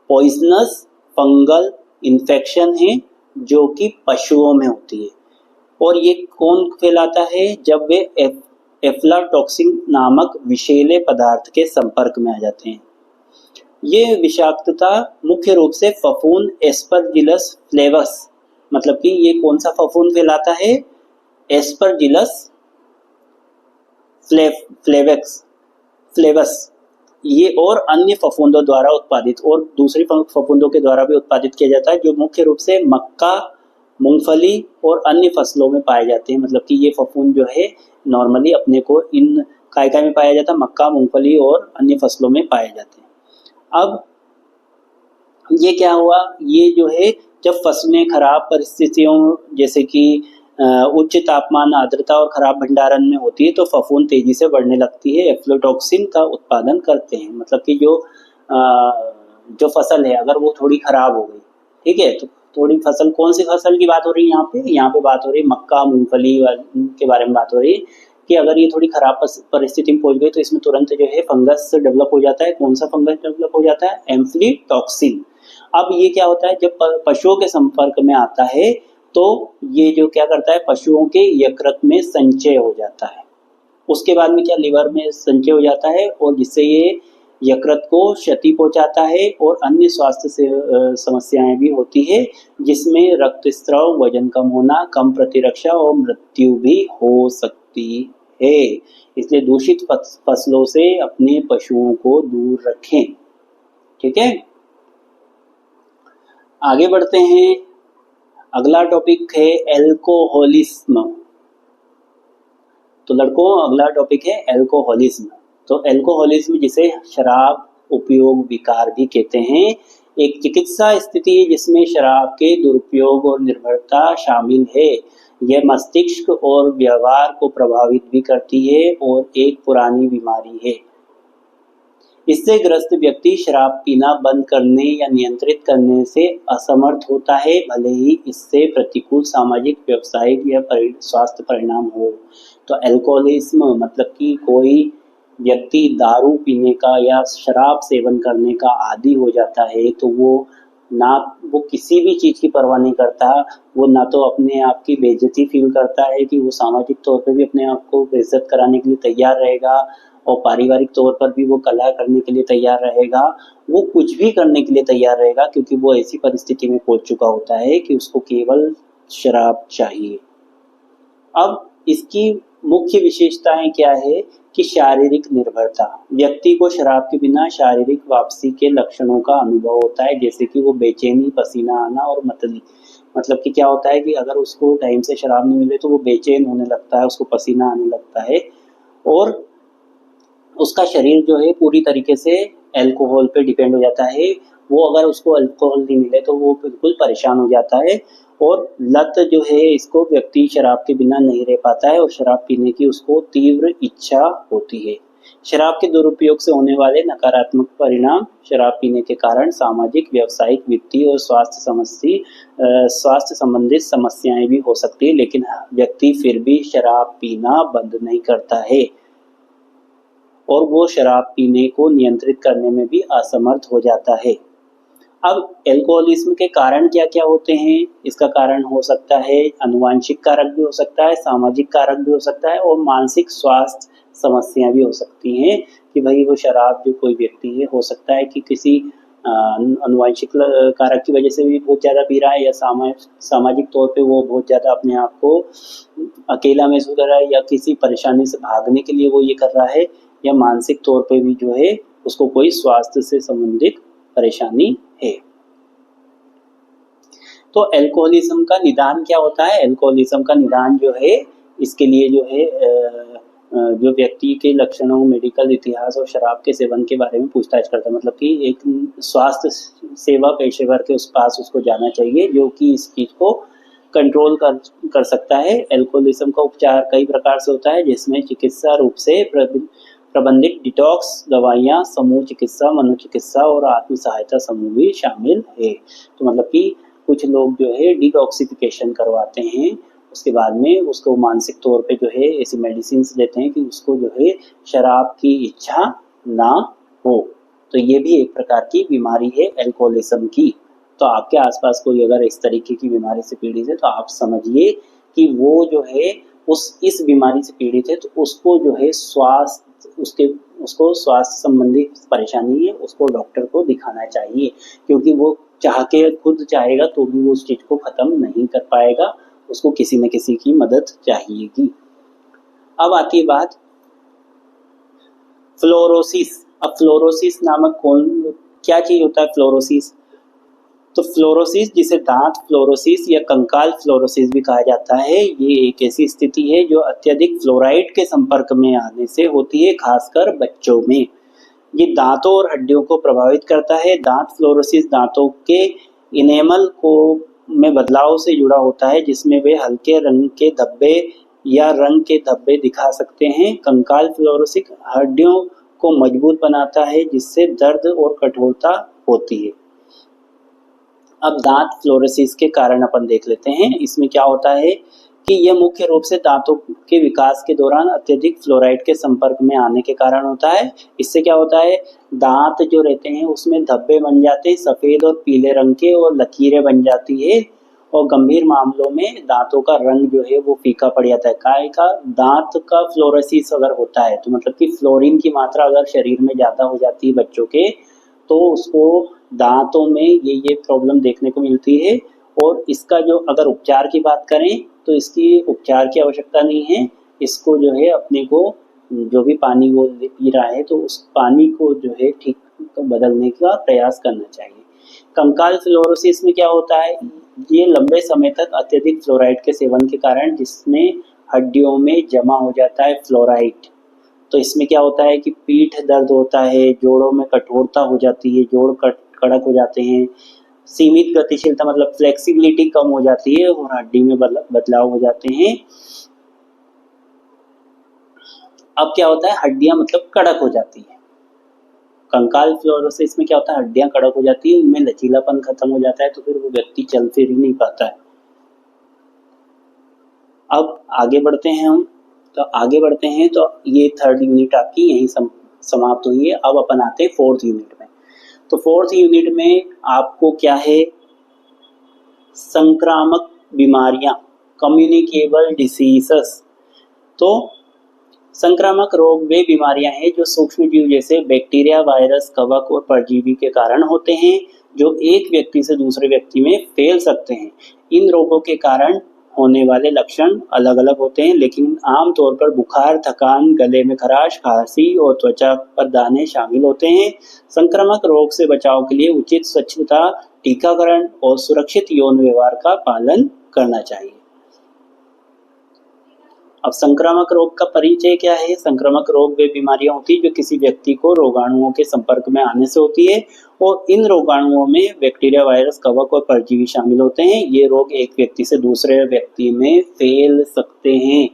[SPEAKER 1] पॉइजनस फंगल इन्फेक्शन है जो कि पशुओं में होती है। और ये कौन फैलाता है, जब वे एफ्लाटॉक्सिन नामक विषैले पदार्थ के संपर्क में आ जाते हैं। ये विषाक्तता मुख्य रूप से फफूंद एस्परजिलस फ्लेवस, मतलब कि ये कौन सा फफूंद फैलाता है, एस्परजिलस फ्लेवस, ये और अन्य फफूंदों द्वारा उत्पादित और दूसरी फफूंदों के द्वारा भी उत्पादित किया जाता है, जो मुख्य रूप से मक्का, मूंगफली और अन्य फसलों में पाए जाते हैं। मतलब कि ये फफूंद जो है नॉर्मली अपने को इन काय काय में पाया जाता है? मक्का, मूंगफली और अन्य फसलों में पाए जाते हैं। अब ये क्या हुआ, ये जो है जब फसलें खराब परिस्थितियों जैसे कि उच्च तापमान, आर्द्रता और खराब भंडारण में होती है तो फफूंद तेजी से बढ़ने लगती है, एफ्लोटॉक्सिन का उत्पादन करते हैं। मतलब कि जो फसल है अगर वो थोड़ी खराब हो गई, ठीक है, तो थोड़ी फसल, कौन सी फसल की बात हो रही है यहाँ पे बात हो रही है मक्का, मूंगफली के बारे में बात हो रही है कि अगर ये थोड़ी खराब परिस्थिति में पहुंच गई तो इसमें तुरंत जो है फंगस डेवलप हो जाता है। कौन सा फंगस डेवलप हो जाता है? एम्फ्लीटॉक्सिन। अब ये क्या होता है, जब पशुओं के संपर्क में आता है तो ये जो क्या करता है, पशुओं के यकृत में संचय हो जाता है। उसके बाद में क्या, लिवर में संचय हो जाता है और जिससे ये यकृत को क्षति पहुंचाता है और अन्य स्वास्थ्य से समस्याएं भी होती है, जिसमें रक्तस्राव, वजन कम होना, कम प्रतिरक्षा और मृत्यु भी हो सकती है। इसलिए दूषित फसलों से अपने पशुओं को दूर रखें। ठीक है, आगे बढ़ते हैं। अगला टॉपिक है एल्कोहलिज्म। तो लड़कों, अगला टॉपिक है एल्कोहलिज्म। तो एल्कोहलिज्म, जिसे शराब उपयोग विकार भी कहते हैं, एक चिकित्सा स्थिति है जिसमें शराब के दुरुपयोग और निर्भरता शामिल है। यह मस्तिष्क और व्यवहार को प्रभावित भी करती है और एक पुरानी बीमारी है। इससे ग्रस्त व्यक्ति शराब पीना बंद करने या नियंत्रित करने से असमर्थ होता है, भले ही इससे प्रतिकूल सामाजिक, व्यावसायिक या स्वास्थ्य परिणाम हो। तो अल्कोहलिज्म मतलब कि कोई व्यक्ति दारू पीने का या शराब सेवन करने का आदी हो जाता है तो वो किसी भी चीज़ की परवाह नहीं करता। वो ना तो अपने आप की बेइज्जती फील करता है कि वो सामाजिक तौर पे भी अपने आप को बेइज्जत कराने के लिए तैयार रहेगा और पारिवारिक तौर पर भी वो कलह करने के लिए तैयार रहेगा। वो कुछ भी करने के लिए तैयार रहेगा क्योंकि वो ऐसी परिस्थिति में पहुंच चुका होता है कि उसको केवल शराब चाहिए। अब इसकी मुख्य विशेषताएं क्या है कि शारीरिक निर्भरता। व्यक्ति को शराब के बिना शारीरिक वापसी के लक्षणों का अनुभव होता है, जैसे कि वो बेचैनी, पसीना आना और मतली। मतलब कि क्या होता है कि अगर उसको टाइम से शराब नहीं मिले तो वो बेचैन होने लगता है, उसको पसीना आने लगता है और उसका शरीर जो है पूरी तरीके से अल्कोहल पे डिपेंड हो जाता है। वो अगर उसको अल्कोहल नहीं मिले तो वो बिल्कुल परेशान हो जाता है और लत जो है इसको व्यक्ति शराब के बिना नहीं रह पाता है और शराब पीने की उसको तीव्र इच्छा होती है। शराब के दुरुपयोग से होने वाले नकारात्मक परिणाम शराब पीने के कारण सामाजिक, व्यावसायिक, वित्तीय और स्वास्थ्य संबंधित समस्याएं भी हो सकती है, लेकिन व्यक्ति फिर भी शराब पीना बंद नहीं करता है और वो शराब पीने को नियंत्रित करने में भी असमर्थ हो जाता है। अब एल्कोहलिज्म के कारण क्या क्या होते हैं? इसका कारण हो सकता है आनुवंशिक कारक भी हो सकता है, सामाजिक कारक भी हो सकता है और मानसिक स्वास्थ्य समस्याएं भी हो सकती हैं कि भाई वो शराब जो कोई व्यक्ति है, हो सकता है कि किसी आनुवंशिक कारक की वजह से भी बहुत ज़्यादा पी रहा है या सामाजिक तौर पे वो बहुत ज़्यादा अपने आप को अकेला महसूस कर रहा है या किसी परेशानी से भागने के लिए वो ये कर रहा है या मानसिक तौर पे भी जो है उसको कोई स्वास्थ्य से संबंधित परेशानी है। तो अल्कोहलिज्म का निदान क्या होता है? अल्कोहलिज्म का निदान जो है इसके लिए जो है जो व्यक्ति के लक्षणों, मेडिकल इतिहास और शराब के सेवन के बारे में पूछताछ करता है। मतलब कि एक स्वास्थ्य सेवा पेशेवर के पास उसको जाना चाहिए जो कि इस चीज़ को कंट्रोल कर सकता है। अल्कोहलिज्म का उपचार कई प्रकार से होता है, जिसमें चिकित्सा रूप से प्रबंधित डिटॉक्स, दवाइयाँ, समूह चिकित्सा, मनोचिकित्सा और आत्म सहायता समूह भी शामिल है। तो मतलब कि कुछ लोग जो है डिटॉक्सिफिकेशन करवाते हैं, उसके बाद में उसको मानसिक तौर पे जो है ऐसी मेडिसिन देते हैं कि उसको जो है शराब की इच्छा ना हो। तो ये भी एक प्रकार की बीमारी है अल्कोहलिज्म की। तो आपके आसपास कोई अगर इस तरीके की बीमारी से पीड़ित है तो आप समझिए कि वो जो है इस बीमारी से पीड़ित है, तो उसको जो है उसको स्वास्थ्य संबंधी परेशानी है, उसको डॉक्टर को दिखाना चाहिए, क्योंकि वो चाह के खुद चाहेगा तो भी वो उस चीज़ को ख़त्म नहीं कर पाएगा, उसको किसी न किसी की मदद चाहिएगी। अब आती है बात फ्लोरोसिस। अब फ्लोरोसिस नामक क्या चीज़ होता है फ्लोरोसिस? तो फ्लोरोसिस, जिसे दांत फ्लोरोसिस या कंकाल फ्लोरोसिस भी कहा जाता है, ये एक ऐसी स्थिति है जो अत्यधिक फ्लोराइड के संपर्क में आने से होती है, खासकर बच्चों में। ये दांतों और हड्डियों को प्रभावित करता है। दांत फ्लोरोसिस दांतों के इनेमल को में बदलाव से जुड़ा होता है, जिसमें वे हल्के रंग के धब्बे या रंग के धब्बे दिखा सकते हैं। कंकाल फ्लोरोसिस हड्डियों को मजबूत बनाता है, जिससे दर्द और कठोरता होती है। अब दांत फ्लोरोसिस के कारण अपन देख लेते हैं। इसमें क्या होता है कि यह मुख्य रूप से दांतों के विकास के दौरान अत्यधिक फ्लोराइड के संपर्क में आने के कारण होता है। इससे क्या होता है, दांत जो रहते हैं उसमें धब्बे बन जाते हैं, सफ़ेद और पीले रंग के, और लकीरें बन जाती है। और गंभीर मामलों में दांतों का रंग जो है वो फीका पड़ जाता है। काहे का, दांत का फ्लोरोसिस अगर होता है तो मतलब कि फ्लोरीन की मात्रा अगर शरीर में ज़्यादा हो जाती है बच्चों के, तो उसको दांतों में ये प्रॉब्लम देखने को मिलती है। और इसका जो अगर उपचार की बात करें तो इसकी उपचार की आवश्यकता नहीं है। इसको जो है अपने को जो भी पानी वो पी रहा है तो उस पानी को जो है ठीक बदलने का प्रयास करना चाहिए। कंकाल फ्लोरोसिस में क्या होता है, ये लंबे समय तक अत्यधिक फ्लोराइड के सेवन के कारण जिसमें हड्डियों में जमा हो जाता है फ्लोराइड। तो इसमें क्या होता है कि पीठ दर्द होता है, जोड़ों में कठोरता हो जाती है, जोड़ कड़क हो जाते हैं, सीमित गतिशीलता मतलब फ्लेक्सिबिलिटी कम हो जाती है और हड्डी में बदलाव हो जाते हैं। अब क्या होता है, हड्डियां मतलब कड़क हो जाती है। कंकाल फ्लोरोसिस में क्या होता है, हड्डियां कड़क हो जाती है, उनमें लचीलापन खत्म हो जाता है, तो फिर वो व्यक्ति चल फिर ही नहीं पाता है। अब आगे बढ़ते हैं हम, तो ये थर्ड यूनिट आपकी यहीं समाप्त हुई है। अब अपन आते हैं फोर्थ यूनिट में। तो फोर्थ यूनिट में आपको क्या है, संक्रामक बीमारियां, कम्युनिकेबल डिसीजेस। तो संक्रामक रोग वे बीमारियां हैं जो सूक्ष्म जीव जैसे बैक्टीरिया, वायरस, कवक और परजीवी के कारण होते हैं, जो एक व्यक्ति से दूसरे व्यक्ति में फैल सकते हैं। इन रोगों के कारण होने वाले लक्षण अलग अलग होते हैं, लेकिन आमतौर पर बुखार, थकान, गले में खराश, खांसी और त्वचा पर दाने शामिल होते हैं। संक्रामक रोग से बचाव के लिए उचित स्वच्छता, टीकाकरण और सुरक्षित यौन व्यवहार का पालन करना चाहिए। अब संक्रामक रोग का परिचय क्या है। संक्रामक रोग वे बीमारियां होती है जो किसी व्यक्ति को रोगाणुओं के संपर्क में आने से होती है, और इन रोगाणुओं में बैक्टीरिया, वायरस, कवक और परजीवी शामिल होते हैं। ये रोग एक व्यक्ति से दूसरे व्यक्ति में फैल सकते हैं।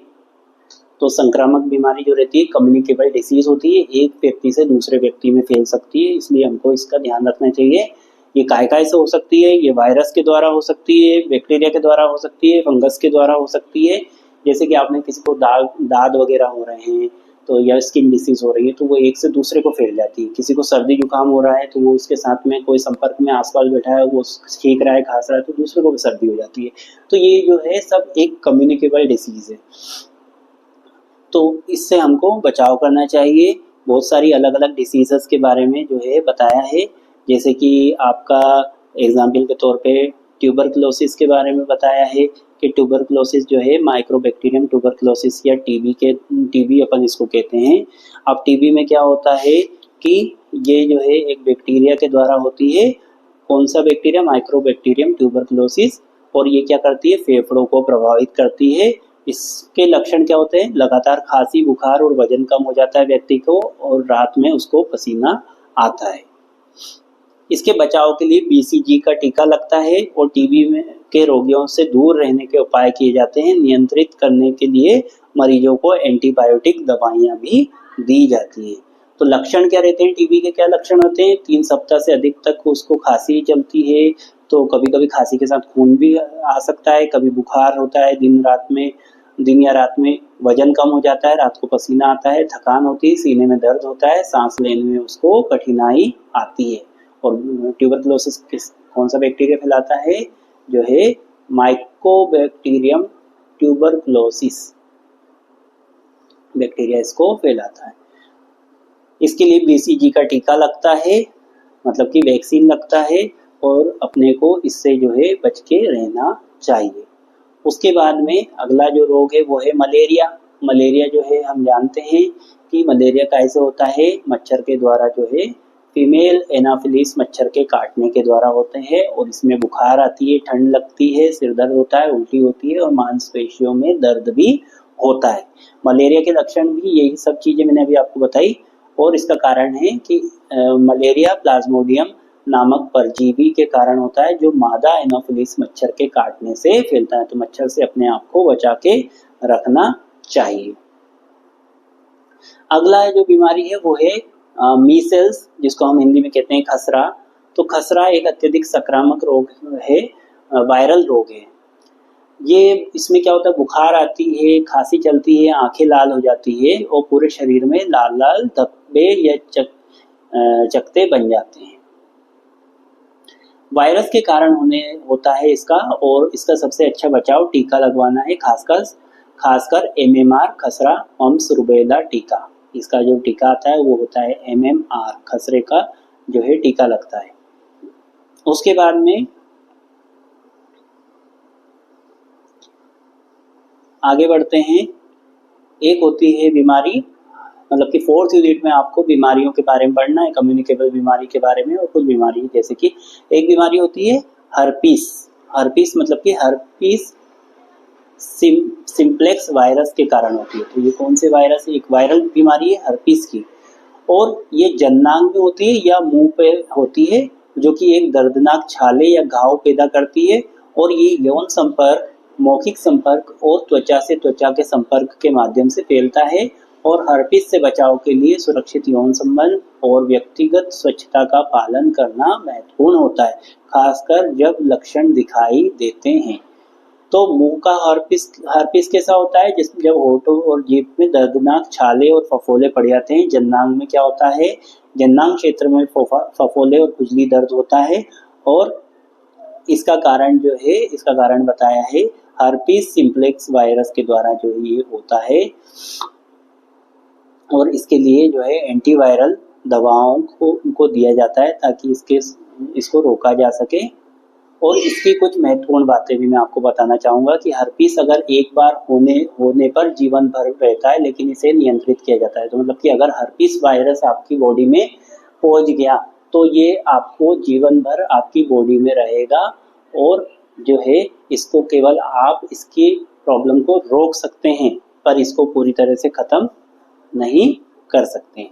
[SPEAKER 1] तो संक्रामक बीमारी जो रहती है कम्युनिकेबल डिसीज होती है, एक व्यक्ति से दूसरे व्यक्ति में फैल सकती है, इसलिए हमको इसका ध्यान रखना चाहिए। ये काय से हो सकती है, ये वायरस के द्वारा हो सकती है, बैक्टीरिया के द्वारा हो सकती है, फंगस के द्वारा हो सकती है। जैसे कि आपने किसी को दाद वगैरह हो रहे हैं तो या स्किन डिसीज हो रही है तो वो एक से दूसरे को फैल जाती है। किसी को सर्दी जुकाम हो रहा है तो वो उसके साथ में कोई संपर्क में आसपास बैठा है, वो छींक रहा है, खांस रहा है, तो दूसरे को भी सर्दी हो जाती है। तो ये जो है सब एक कम्युनिकेबल डिसीज है, तो इससे हमको बचाव करना चाहिए। बहुत सारी अलग अलग डिसीजेस के बारे में जो है बताया है, जैसे कि आपका एग्जाम्पल के तौर पे ट्यूबरकुलोसिस के बारे में बताया है कि ट्यूबरकुलोसिस जो है माइक्रोबैक्टीरियम ट्यूबरकुलोसिस या टीबी अपन इसको कहते हैं। अब टीबी में क्या होता है कि ये जो है एक बैक्टीरिया के द्वारा होती है। कौन सा बैक्टीरिया, माइक्रोबैक्टीरियम ट्यूबरकुलोसिस, और ये क्या करती है, फेफड़ों को प्रभावित करती है। इसके लक्षण क्या होते हैं, लगातार खांसी, बुखार और वजन कम हो जाता है व्यक्ति को, और रात में उसको पसीना आता है। इसके बचाव के लिए बीसीजी का टीका लगता है और टीबी में के रोगियों से दूर रहने के उपाय किए जाते हैं। नियंत्रित करने के लिए मरीजों को एंटीबायोटिक दवाइयां भी दी जाती है। तो लक्षण क्या रहते हैं, टीबी के क्या लक्षण होते हैं, 3 सप्ताह से अधिक तक उसको खांसी चलती है, तो कभी कभी खांसी के साथ खून भी आ सकता है, कभी बुखार होता है दिन या रात में, वजन कम हो जाता है, रात को पसीना आता है, थकान होती है, सीने में दर्द होता है, सांस लेने में उसको कठिनाई आती है। और ट्यूबरकुलोसिस कौन सा बैक्टीरिया फैलाता है, जो है माइकोबैक्टीरियम ट्यूबरकुलोसिस बैक्टीरिया इसको फैलाता है। इसके लिए बीसीजी का टीका लगता है, मतलब कि वैक्सीन लगता है, और अपने को इससे जो है बच के रहना चाहिए। उसके बाद में अगला जो रोग है वो है मलेरिया। मलेरिया जो है हम जानते हैं कि मलेरिया कैसे होता है, मच्छर के द्वारा जो है फीमेल एनाफिलीज मच्छर के काटने के द्वारा होते हैं और इसमें बुखार आती है, ठंड लगती है, सिर दर्द होता है, उल्टी होती है और मांसपेशियों में दर्द भी होता है। मलेरिया के लक्षण भी यही सब चीज़ें मैंने अभी आपको बताई और इसका कारण है कि मलेरिया प्लाज्मोडियम नामक परजीवी के कारण होता है जो मादा एनाफिलीज मच्छर के काटने से फैलता है। तो मच्छर से अपने आप को बचा के रखना चाहिए। अगला जो बीमारी है वो है मीसल्स, जिसको हम हिंदी में कहते हैं खसरा। तो खसरा एक अत्यधिक संक्रामक रोग है, वायरल रोग है। ये इसमें क्या होता है, बुखार आती है, खांसी चलती है, आंखें लाल हो जाती है और पूरे शरीर में लाल लाल धब्बे या चकते बन जाते हैं। वायरस के कारण होता है इसका, और इसका सबसे अच्छा बचाव टीका लगवाना है, खासकर MMR खसरा मम्प्स रूबेला टीका। इसका जो टीका आता है वो होता है MMR, खसरे का जो है टीका लगता है। उसके बाद में आगे बढ़ते हैं। एक होती है बीमारी, मतलब कि 4th यूनिट में आपको बीमारियों के बारे में पढ़ना है, कम्युनिकेबल बीमारी के बारे में और कुछ बीमारी, जैसे कि एक बीमारी होती है हर्पीस मतलब कि हर्पीस सिंप्लेक्स वायरस के कारण होती है। तो ये कौन से वायरस है? एक वायरल बीमारी है हर्पीस की, और ये जननांग में होती है या मुंह पे होती है, जो कि एक दर्दनाक छाले या घाव पैदा करती है, और ये यौन संपर्क, मौखिक संपर्क और त्वचा से त्वचा के संपर्क के माध्यम से फैलता है। और हर्पीस से बचाव के लिए सुरक्षित यौन संबंध और व्यक्तिगत स्वच्छता का पालन करना महत्वपूर्ण होता है, खासकर जब लक्षण दिखाई देते हैं। तो मुंह का हर्पीस कैसा होता है? जब होठों और जीभ में दर्दनाक छाले और फफोले पड़ जाते हैं। जननांग में क्या होता है? जननांग क्षेत्र में फफोले और खुजली दर्द होता है, और इसका कारण बताया है हर्पीस सिंप्लेक्स वायरस के द्वारा जो ये होता है। और इसके लिए जो है एंटीवायरल दवाओं को दिया जाता है ताकि इसको रोका जा सके। और इसकी कुछ महत्वपूर्ण बातें भी मैं आपको बताना चाहूँगा कि हर्पीस अगर एक बार होने पर जीवन भर रहता है, लेकिन इसे नियंत्रित किया जाता है। तो मतलब कि अगर हर्पीस वायरस आपकी बॉडी में पहुँच गया तो ये आपको जीवन भर आपकी बॉडी में रहेगा, और जो है इसको केवल आप इसकी प्रॉब्लम को रोक सकते हैं, पर इसको पूरी तरह से ख़त्म नहीं कर सकते हैं।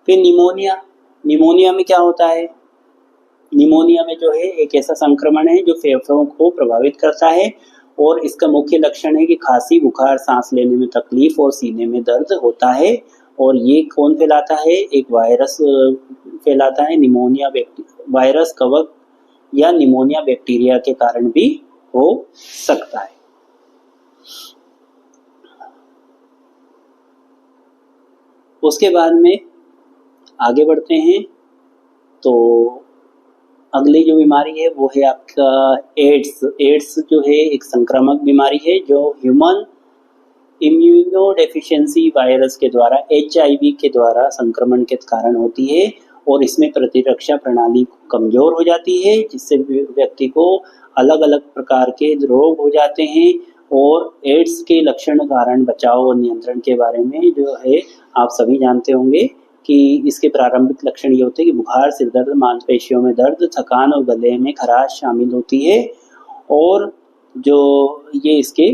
[SPEAKER 1] फिर निमोनिया में क्या होता है? निमोनिया में जो है एक ऐसा संक्रमण है जो फेफड़ों को प्रभावित करता है, और इसका मुख्य लक्षण है कि खांसी, बुखार, सांस लेने में तकलीफ और सीने में दर्द होता है। और ये कौन फैलाता है? एक वायरस फैलाता है। निमोनिया वायरस, कवक या निमोनिया बैक्टीरिया के कारण भी हो सकता है। उसके बाद में आगे बढ़ते हैं। तो अगली जो बीमारी है वो है आपका एड्स जो है एक संक्रामक बीमारी है जो ह्यूमन इम्यूनोडेफिशिएंसी वायरस के द्वारा, HIV के द्वारा संक्रमण के कारण होती है, और इसमें प्रतिरक्षा प्रणाली कमजोर हो जाती है, जिससे व्यक्ति को अलग अलग प्रकार के रोग हो जाते हैं। और एड्स के लक्षण, कारण, बचाव और नियंत्रण के बारे में जो है आप सभी जानते होंगे कि इसके प्रारंभिक लक्षण ये होते हैं कि बुखार, सिर दर्द, मांसपेशियों में दर्द, थकान और गले में खराश शामिल होती है। और जो ये इसके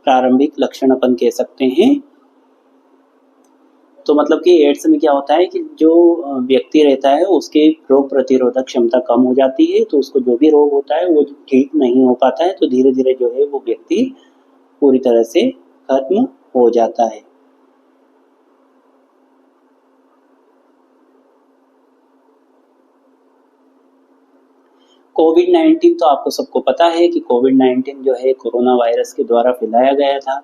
[SPEAKER 1] प्रारंभिक लक्षण अपन कह सकते हैं। तो मतलब कि एड्स में क्या होता है कि जो व्यक्ति रहता है उसके रोग प्रतिरोधक क्षमता कम हो जाती है, तो उसको जो भी रोग होता है वो ठीक नहीं हो पाता है, तो धीरे धीरे जो है वो व्यक्ति पूरी तरह से खत्म हो जाता है। कोविड-19 तो आपको सबको पता है कि कोविड-19 जो है कोरोना वायरस के द्वारा फैलाया गया था,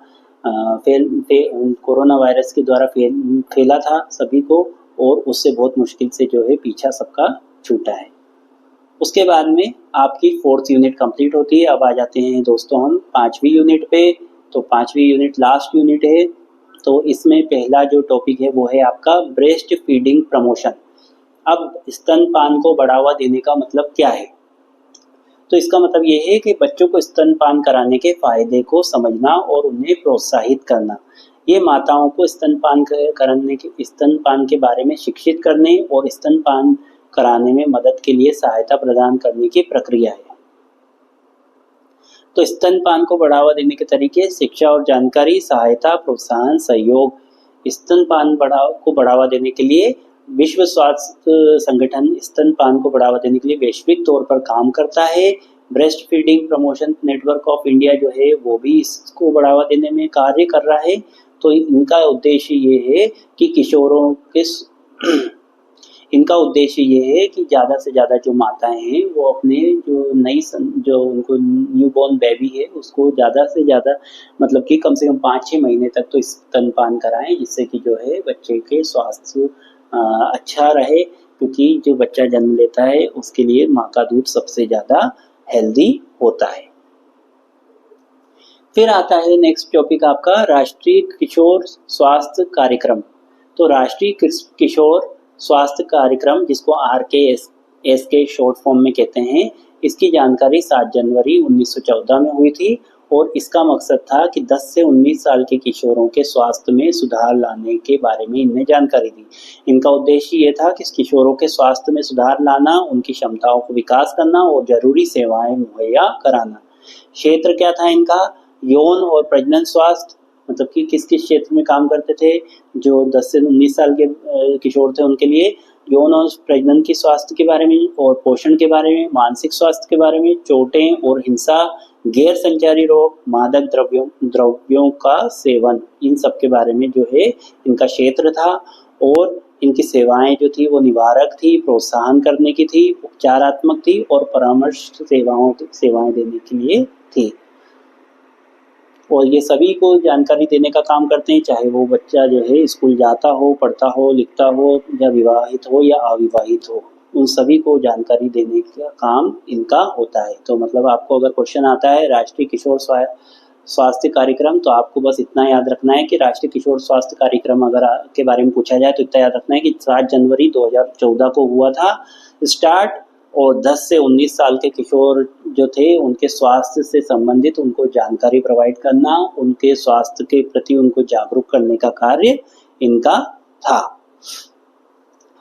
[SPEAKER 1] कोरोना वायरस के द्वारा फैला था सभी को, और उससे बहुत मुश्किल से जो है पीछा सबका छूटा है। उसके बाद में आपकी 4th यूनिट कंप्लीट होती है। अब आ जाते हैं दोस्तों हम 5वीं यूनिट पे। तो 5वीं यूनिट लास्ट यूनिट है। तो इसमें पहला जो टॉपिक है वो है आपका ब्रेस्ट फीडिंग प्रमोशन। अब स्तनपान को बढ़ावा देने का मतलब क्या है? तो इसका मतलब ये है कि बच्चों को स्तनपान कराने के फायदे को समझना और उन्हें प्रोत्साहित करना। ये माताओं को स्तनपान के बारे में शिक्षित करने और स्तनपान कराने में मदद के लिए सहायता प्रदान करने की प्रक्रिया है। तो स्तनपान को बढ़ावा देने के तरीके: शिक्षा और जानकारी, सहायता, प्रोत्साहन, सहयोग। स्तनपान को बढ़ावा देने के लिए विश्व स्वास्थ्य संगठन स्तनपान को बढ़ावा देने के लिए वैश्विक तौर पर काम करता है। Breast feeding promotion network of India जो है वो भी इसको बढ़ावा देने में कार्य कर रहा है। तो इनका उद्देश्य ये है कि इनका उद्देश्य ये है कि ज़्यादा से ज़्यादा जो माताएं हैं वो अपने जो उनको न्यूबॉर्न बेबी है उसको ज़्यादा से ज़्यादा मतलब कि कम से कम 5-6 महीने तक तो स्तनपान कराएं, जिससे कि जो है बच्चे के स्वास्थ्य अच्छा रहे, क्योंकि जो बच्चा जन्म लेता है उसके लिए माँ का दूध सबसे ज़्यादा हेल्दी होता है। फिर आता है नेक्स्ट टॉपिक आपका राष्ट्रीय किशोर स्वास्थ्य कार्यक्रम। तो राष्ट्रीय किशोर स्वास्थ्य कार्यक्रम, जिसको RKS के शॉर्ट फॉर्म में कहते हैं, इसकी जानकारी 7 जनवरी 1914 में हुई थी और इसका मकसद था कि 10 से 19 साल के किशोरों के स्वास्थ्य में सुधार लाने के बारे में इनने जानकारी दी। इनका उद्देश्य ये था कि किशोरों के स्वास्थ्य में सुधार लाना, उनकी क्षमताओं को विकास करना और जरूरी सेवाएं मुहैया कराना। क्षेत्र क्या था इनका? यौन और प्रजनन स्वास्थ्य, मतलब कि किस किस क्षेत्र में काम करते थे? जो 10 से 19 साल के किशोर थे उनके लिए यौन और प्रजनन की स्वास्थ्य के बारे में और पोषण के बारे में, मानसिक स्वास्थ्य के बारे में, चोटें और हिंसा, गैर संचारी रोग, मादक द्रव्यों का सेवन, इन सब के बारे में जो है इनका क्षेत्र था। और इनकी सेवाएं जो थी वो निवारक थी, प्रोत्साहन करने की थी, उपचारात्मक थी और परामर्श सेवाएं देने के लिए थी। और ये सभी को जानकारी देने का काम करते हैं, चाहे वो बच्चा जो है स्कूल जाता हो, पढ़ता हो, लिखता हो, या विवाहित हो या अविवाहित हो, उन सभी को जानकारी देने का काम इनका होता है। तो मतलब आपको अगर क्वेश्चन आता है राष्ट्रीय किशोर स्वास्थ्य कार्यक्रम, तो आपको बस इतना याद रखना है कि राष्ट्रीय किशोर स्वास्थ्य कार्यक्रम अगर के बारे में पूछा जाए तो इतना याद रखना है कि 7 जनवरी 2014 को हुआ था स्टार्ट, और 10 से 19 साल के किशोर जो थे उनके स्वास्थ्य से संबंधित उनको जानकारी प्रोवाइड करना, उनके स्वास्थ्य के प्रति उनको जागरूक करने का कार्य इनका था।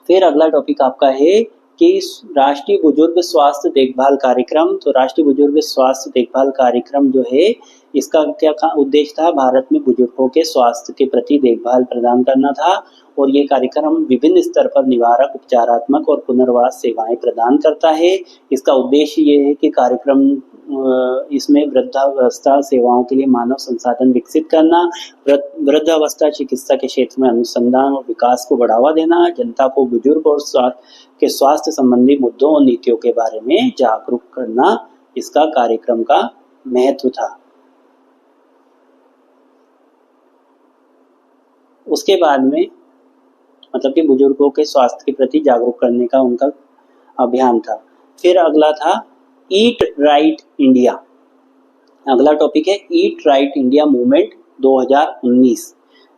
[SPEAKER 1] फिर अगला टॉपिक आपका है कि राष्ट्रीय बुजुर्ग स्वास्थ्य देखभाल कार्यक्रम। तो राष्ट्रीय बुजुर्ग स्वास्थ्य देखभाल कार्यक्रम जो है इसका क्या उद्देश्य था? भारत में बुजुर्गों के स्वास्थ्य के प्रति देखभाल प्रदान करना था और ये कार्यक्रम विभिन्न स्तर पर निवारक, उपचारात्मक और पुनर्वास सेवाएं प्रदान करता है। इसका उद्देश्य ये है कि कार्यक्रम इसमें वृद्धावस्था सेवाओं के लिए मानव संसाधन विकसित करना, वृद्धावस्था चिकित्सा के क्षेत्र में अनुसंधान और विकास को बढ़ावा देना, जनता को बुजुर्ग और के स्वास्थ्य संबंधी मुद्दों और नीतियों के बारे में जागरूक करना इसका कार्यक्रम का महत्व था। उसके बाद में मतलब कि बुजुर्गों के स्वास्थ्य के प्रति जागरूक करने का उनका अभियान था। फिर अगला था ईट राइट इंडिया। अगला टॉपिक है ईट राइट इंडिया मूवमेंट 2019।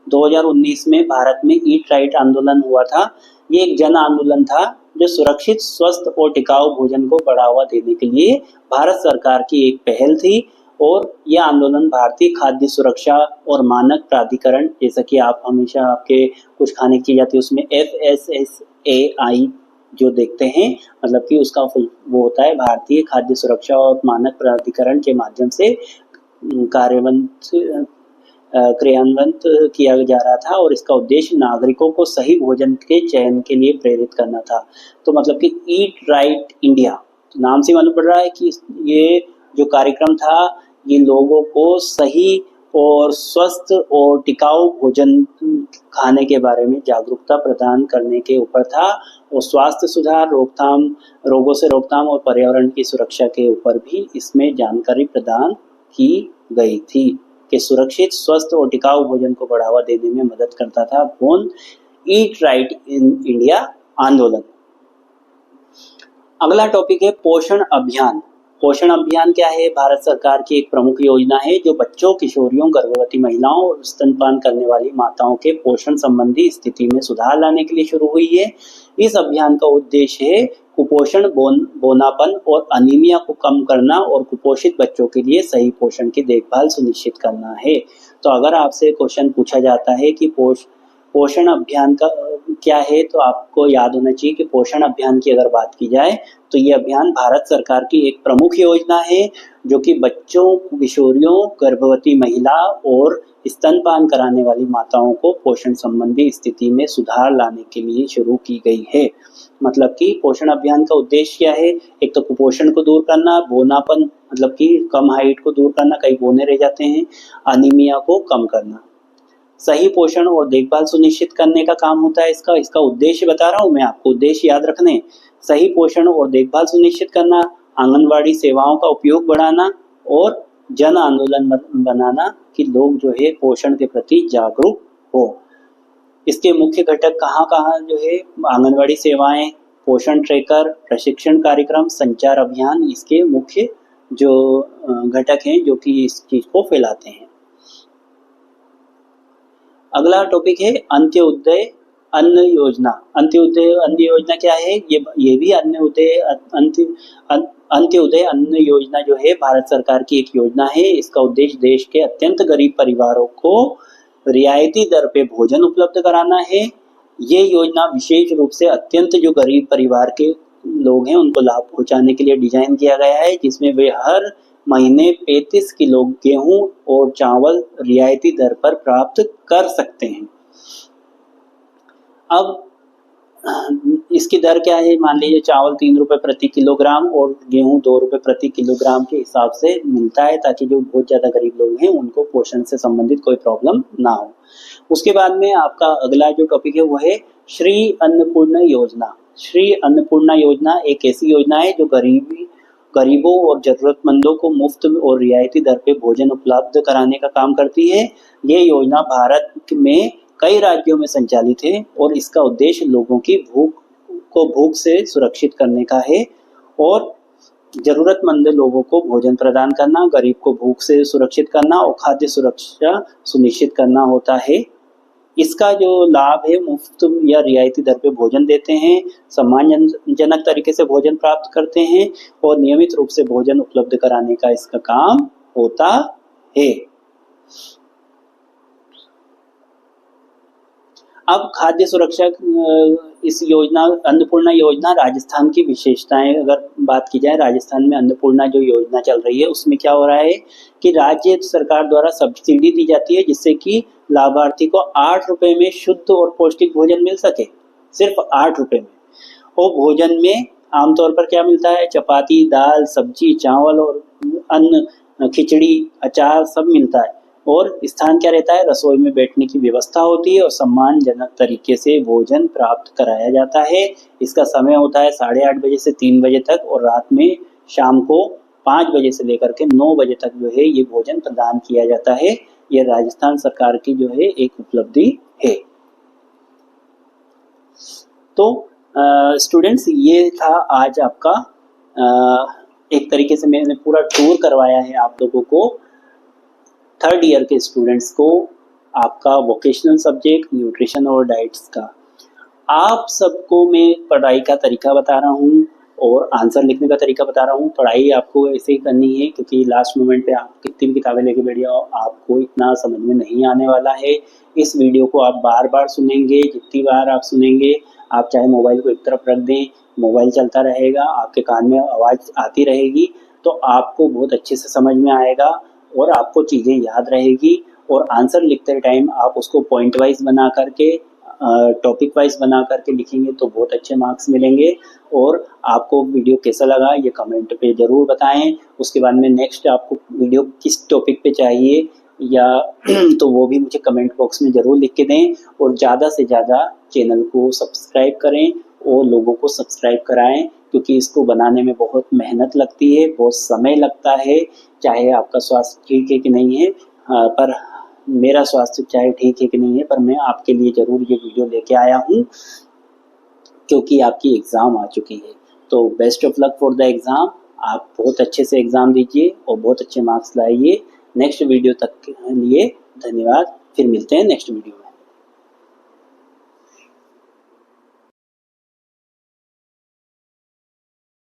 [SPEAKER 1] 2019 में भारत में ईट राइट आंदोलन हुआ था। ये एक जन आंदोलन था जो सुरक्षित, स्वस्थ और टिकाऊ भोजन को बढ़ावा देने के लिए भारत सरकार की एक पहल थी और यह आंदोलन भारतीय खाद्य सुरक्षा और मानक प्राधिकरण, जैसा कि आप हमेशा आपके कुछ खाने की जाती है उसमें FSSAI जो देखते हैं, मतलब कि उसका वो होता है भारतीय खाद्य सुरक्षा और मानक प्राधिकरण के माध्यम से क्रियान्वित किया जा रहा था और इसका उद्देश्य नागरिकों को सही भोजन के चयन के लिए प्रेरित करना था। तो मतलब कि ईट राइट इंडिया, तो नाम से मालूम पड़ रहा है कि ये जो कार्यक्रम था ये लोगों को सही और स्वस्थ और टिकाऊ भोजन खाने के बारे में जागरूकता प्रदान करने के ऊपर था और स्वास्थ्य सुधार, रोगों से रोकथाम और पर्यावरण की सुरक्षा के ऊपर भी इसमें जानकारी प्रदान की गई थी कि सुरक्षित, स्वस्थ और टिकाऊ भोजन को बढ़ावा देने में मदद करता था कौन? ईट राइट इन इंडिया आंदोलन। अगला टॉपिक है पोषण अभियान। पोषण अभियान क्या है? भारत सरकार की एक प्रमुख योजना है जो बच्चों, किशोरियों, गर्भवती महिलाओं और स्तनपान करने वाली माताओं के पोषण संबंधी स्थिति में सुधार लाने के लिए शुरू हुई है। इस अभियान का उद्देश्य है कुपोषण, बोनापन और अनीमिया को कम करना और कुपोषित बच्चों के लिए सही पोषण की देखभाल सुनिश्चित करना है। तो अगर आपसे क्वेश्चन पूछा जाता है कि पोषण अभियान का क्या है, तो आपको याद होना चाहिए कि पोषण अभियान की अगर बात की जाए तो ये अभियान भारत सरकार की एक प्रमुख योजना है जो कि बच्चों, किशोरियों, गर्भवती महिला और स्तनपान कराने वाली माताओं को पोषण संबंधी स्थिति में सुधार लाने के लिए शुरू की गई है। मतलब कि पोषण अभियान का उद्देश्य क्या है? एक तो कुपोषण को दूर करना, बोनापन मतलब कि कम हाइट को दूर करना, कई बोने रह जाते हैं, अनीमिया को कम करना, सही पोषण और देखभाल सुनिश्चित करने का काम होता है इसका उद्देश्य बता रहा हूँ मैं आपको, उद्देश्य याद रखने। सही पोषण और देखभाल सुनिश्चित करना, आंगनवाड़ी सेवाओं का उपयोग बढ़ाना और जन आंदोलन बनाना कि लोग जो है पोषण के प्रति जागरूक हो। इसके मुख्य घटक कहाँ जो है? आंगनवाड़ी सेवाएं, पोषण ट्रैकर, प्रशिक्षण कार्यक्रम, संचार अभियान इसके मुख्य जो घटक हैं जो कि इस चीज को फैलाते हैं। अगला टॉपिक है अंत्योदय अन्न योजना। अंत्योदय अन्न योजना क्या है? ये भी अंत्योदय अन्न योजना जो है भारत सरकार की एक योजना है। इसका उद्देश्य देश के अत्यंत गरीब परिवारों को रियायती दर पे भोजन उपलब्ध कराना है। ये योजना विशेष रूप से अत्यंत जो गरीब परिवार के लोग हैं उनको लाभ पहुंचाने के लिए डिजाइन किया गया है, जिसमें वे हर महीने 35 किलो गेहूं और चावल रियायती दर पर प्राप्त कर सकते हैं। अब इसकी दर क्या है? मान लीजिए चावल 3 रुपए प्रति किलोग्राम और गेहूं 2 रुपए प्रति किलोग्राम के हिसाब से मिलता है, ताकि जो बहुत ज्यादा गरीब लोग हैं उनको पोषण से संबंधित कोई प्रॉब्लम ना हो। उसके बाद में आपका अगला जो टॉपिक है वो है श्री अन्नपूर्णा योजना। श्री अन्नपूर्णा योजना एक ऐसी योजना है जो गरीबों और जरूरतमंदों को मुफ्त और रियायती दर पे भोजन उपलब्ध कराने का काम करती है। ये योजना भारत में कई राज्यों में संचालित है और इसका उद्देश्य लोगों की भूख से सुरक्षित करने का है और जरूरतमंद लोगों को भोजन प्रदान करना, गरीब को भूख से सुरक्षित करना और खाद्य सुरक्षा सुनिश्चित करना होता है। इसका जो लाभ है, मुफ्त या रियायती दर पे भोजन देते हैं, सम्मानजनक तरीके से भोजन प्राप्त करते हैं और नियमित रूप से भोजन उपलब्ध कराने का इसका काम होता है। अब खाद्य सुरक्षा, इस योजना अन्नपूर्णा योजना राजस्थान की विशेषताएं अगर बात की जाए, राजस्थान में अन्नपूर्णा जो योजना चल रही है उसमें क्या हो रहा है कि राज्य सरकार द्वारा सब्सिडी दी जाती है जिससे कि लाभार्थी को 8 रुपए में शुद्ध और पौष्टिक भोजन मिल सके, सिर्फ 8 रुपए में। और भोजन में आमतौर पर क्या मिलता है? चपाती, दाल, सब्जी, चावल और अन्न, खिचड़ी, अचार सब मिलता है। और स्थान क्या रहता है? रसोई में बैठने की व्यवस्था होती है और सम्मानजनक तरीके से भोजन प्राप्त कराया जाता है। इसका समय होता है 8:30 बजे से 3 बजे तक और रात में शाम को 5 बजे से लेकर के 9 बजे तक जो है ये भोजन प्रदान किया जाता है। ये राजस्थान सरकार की जो है एक उपलब्धि है। तो स्टूडेंट्स, ये था आज आपका एक तरीके से मैंने पूरा टूर करवाया है आप लोगों को, 3rd ईयर के स्टूडेंट्स को, आपका वोकेशनल सब्जेक्ट न्यूट्रिशन और डाइट्स का। आप सबको मैं पढ़ाई का तरीका बता रहा हूँ और आंसर लिखने का तरीका बता रहा हूँ। पढ़ाई आपको ऐसे ही करनी है क्योंकि लास्ट मोमेंट पे आप कितनी भी किताबें लेके बैठ जाओ आपको इतना समझ में नहीं आने वाला है। इस वीडियो को आप बार बार सुनेंगे, जितनी बार आप सुनेंगे, आप चाहे मोबाइल को एक तरफ रख दें, मोबाइल चलता रहेगा, आपके कान में आवाज़ आती रहेगी, तो आपको बहुत अच्छे से समझ में आएगा और आपको चीज़ें याद रहेगी। और आंसर लिखते टाइम आप उसको पॉइंट वाइज बना करके, टॉपिक वाइज बना करके लिखेंगे तो बहुत अच्छे मार्क्स मिलेंगे। और आपको वीडियो कैसा लगा ये कमेंट पे ज़रूर बताएं। उसके बाद में नेक्स्ट आपको वीडियो किस टॉपिक पे चाहिए या तो वो भी मुझे कमेंट बॉक्स में ज़रूर लिख के दें। और ज़्यादा से ज़्यादा चैनल को सब्सक्राइब करें और लोगों को सब्सक्राइब कराएं, क्योंकि इसको बनाने में बहुत मेहनत लगती है, बहुत समय लगता है। चाहे आपका स्वास्थ्य ठीक है कि नहीं है, पर मेरा स्वास्थ्य चाहे ठीक है कि नहीं है, पर मैं आपके लिए ज़रूर ये वीडियो लेके आया हूँ क्योंकि आपकी एग्ज़ाम आ चुकी है। तो best of luck for the exam. आप बहुत अच्छे से एग्ज़ाम दीजिए और बहुत अच्छे मार्क्स लाइए। नेक्स्ट वीडियो तक के लिए धन्यवाद। फिर मिलते हैं नेक्स्ट वीडियो में।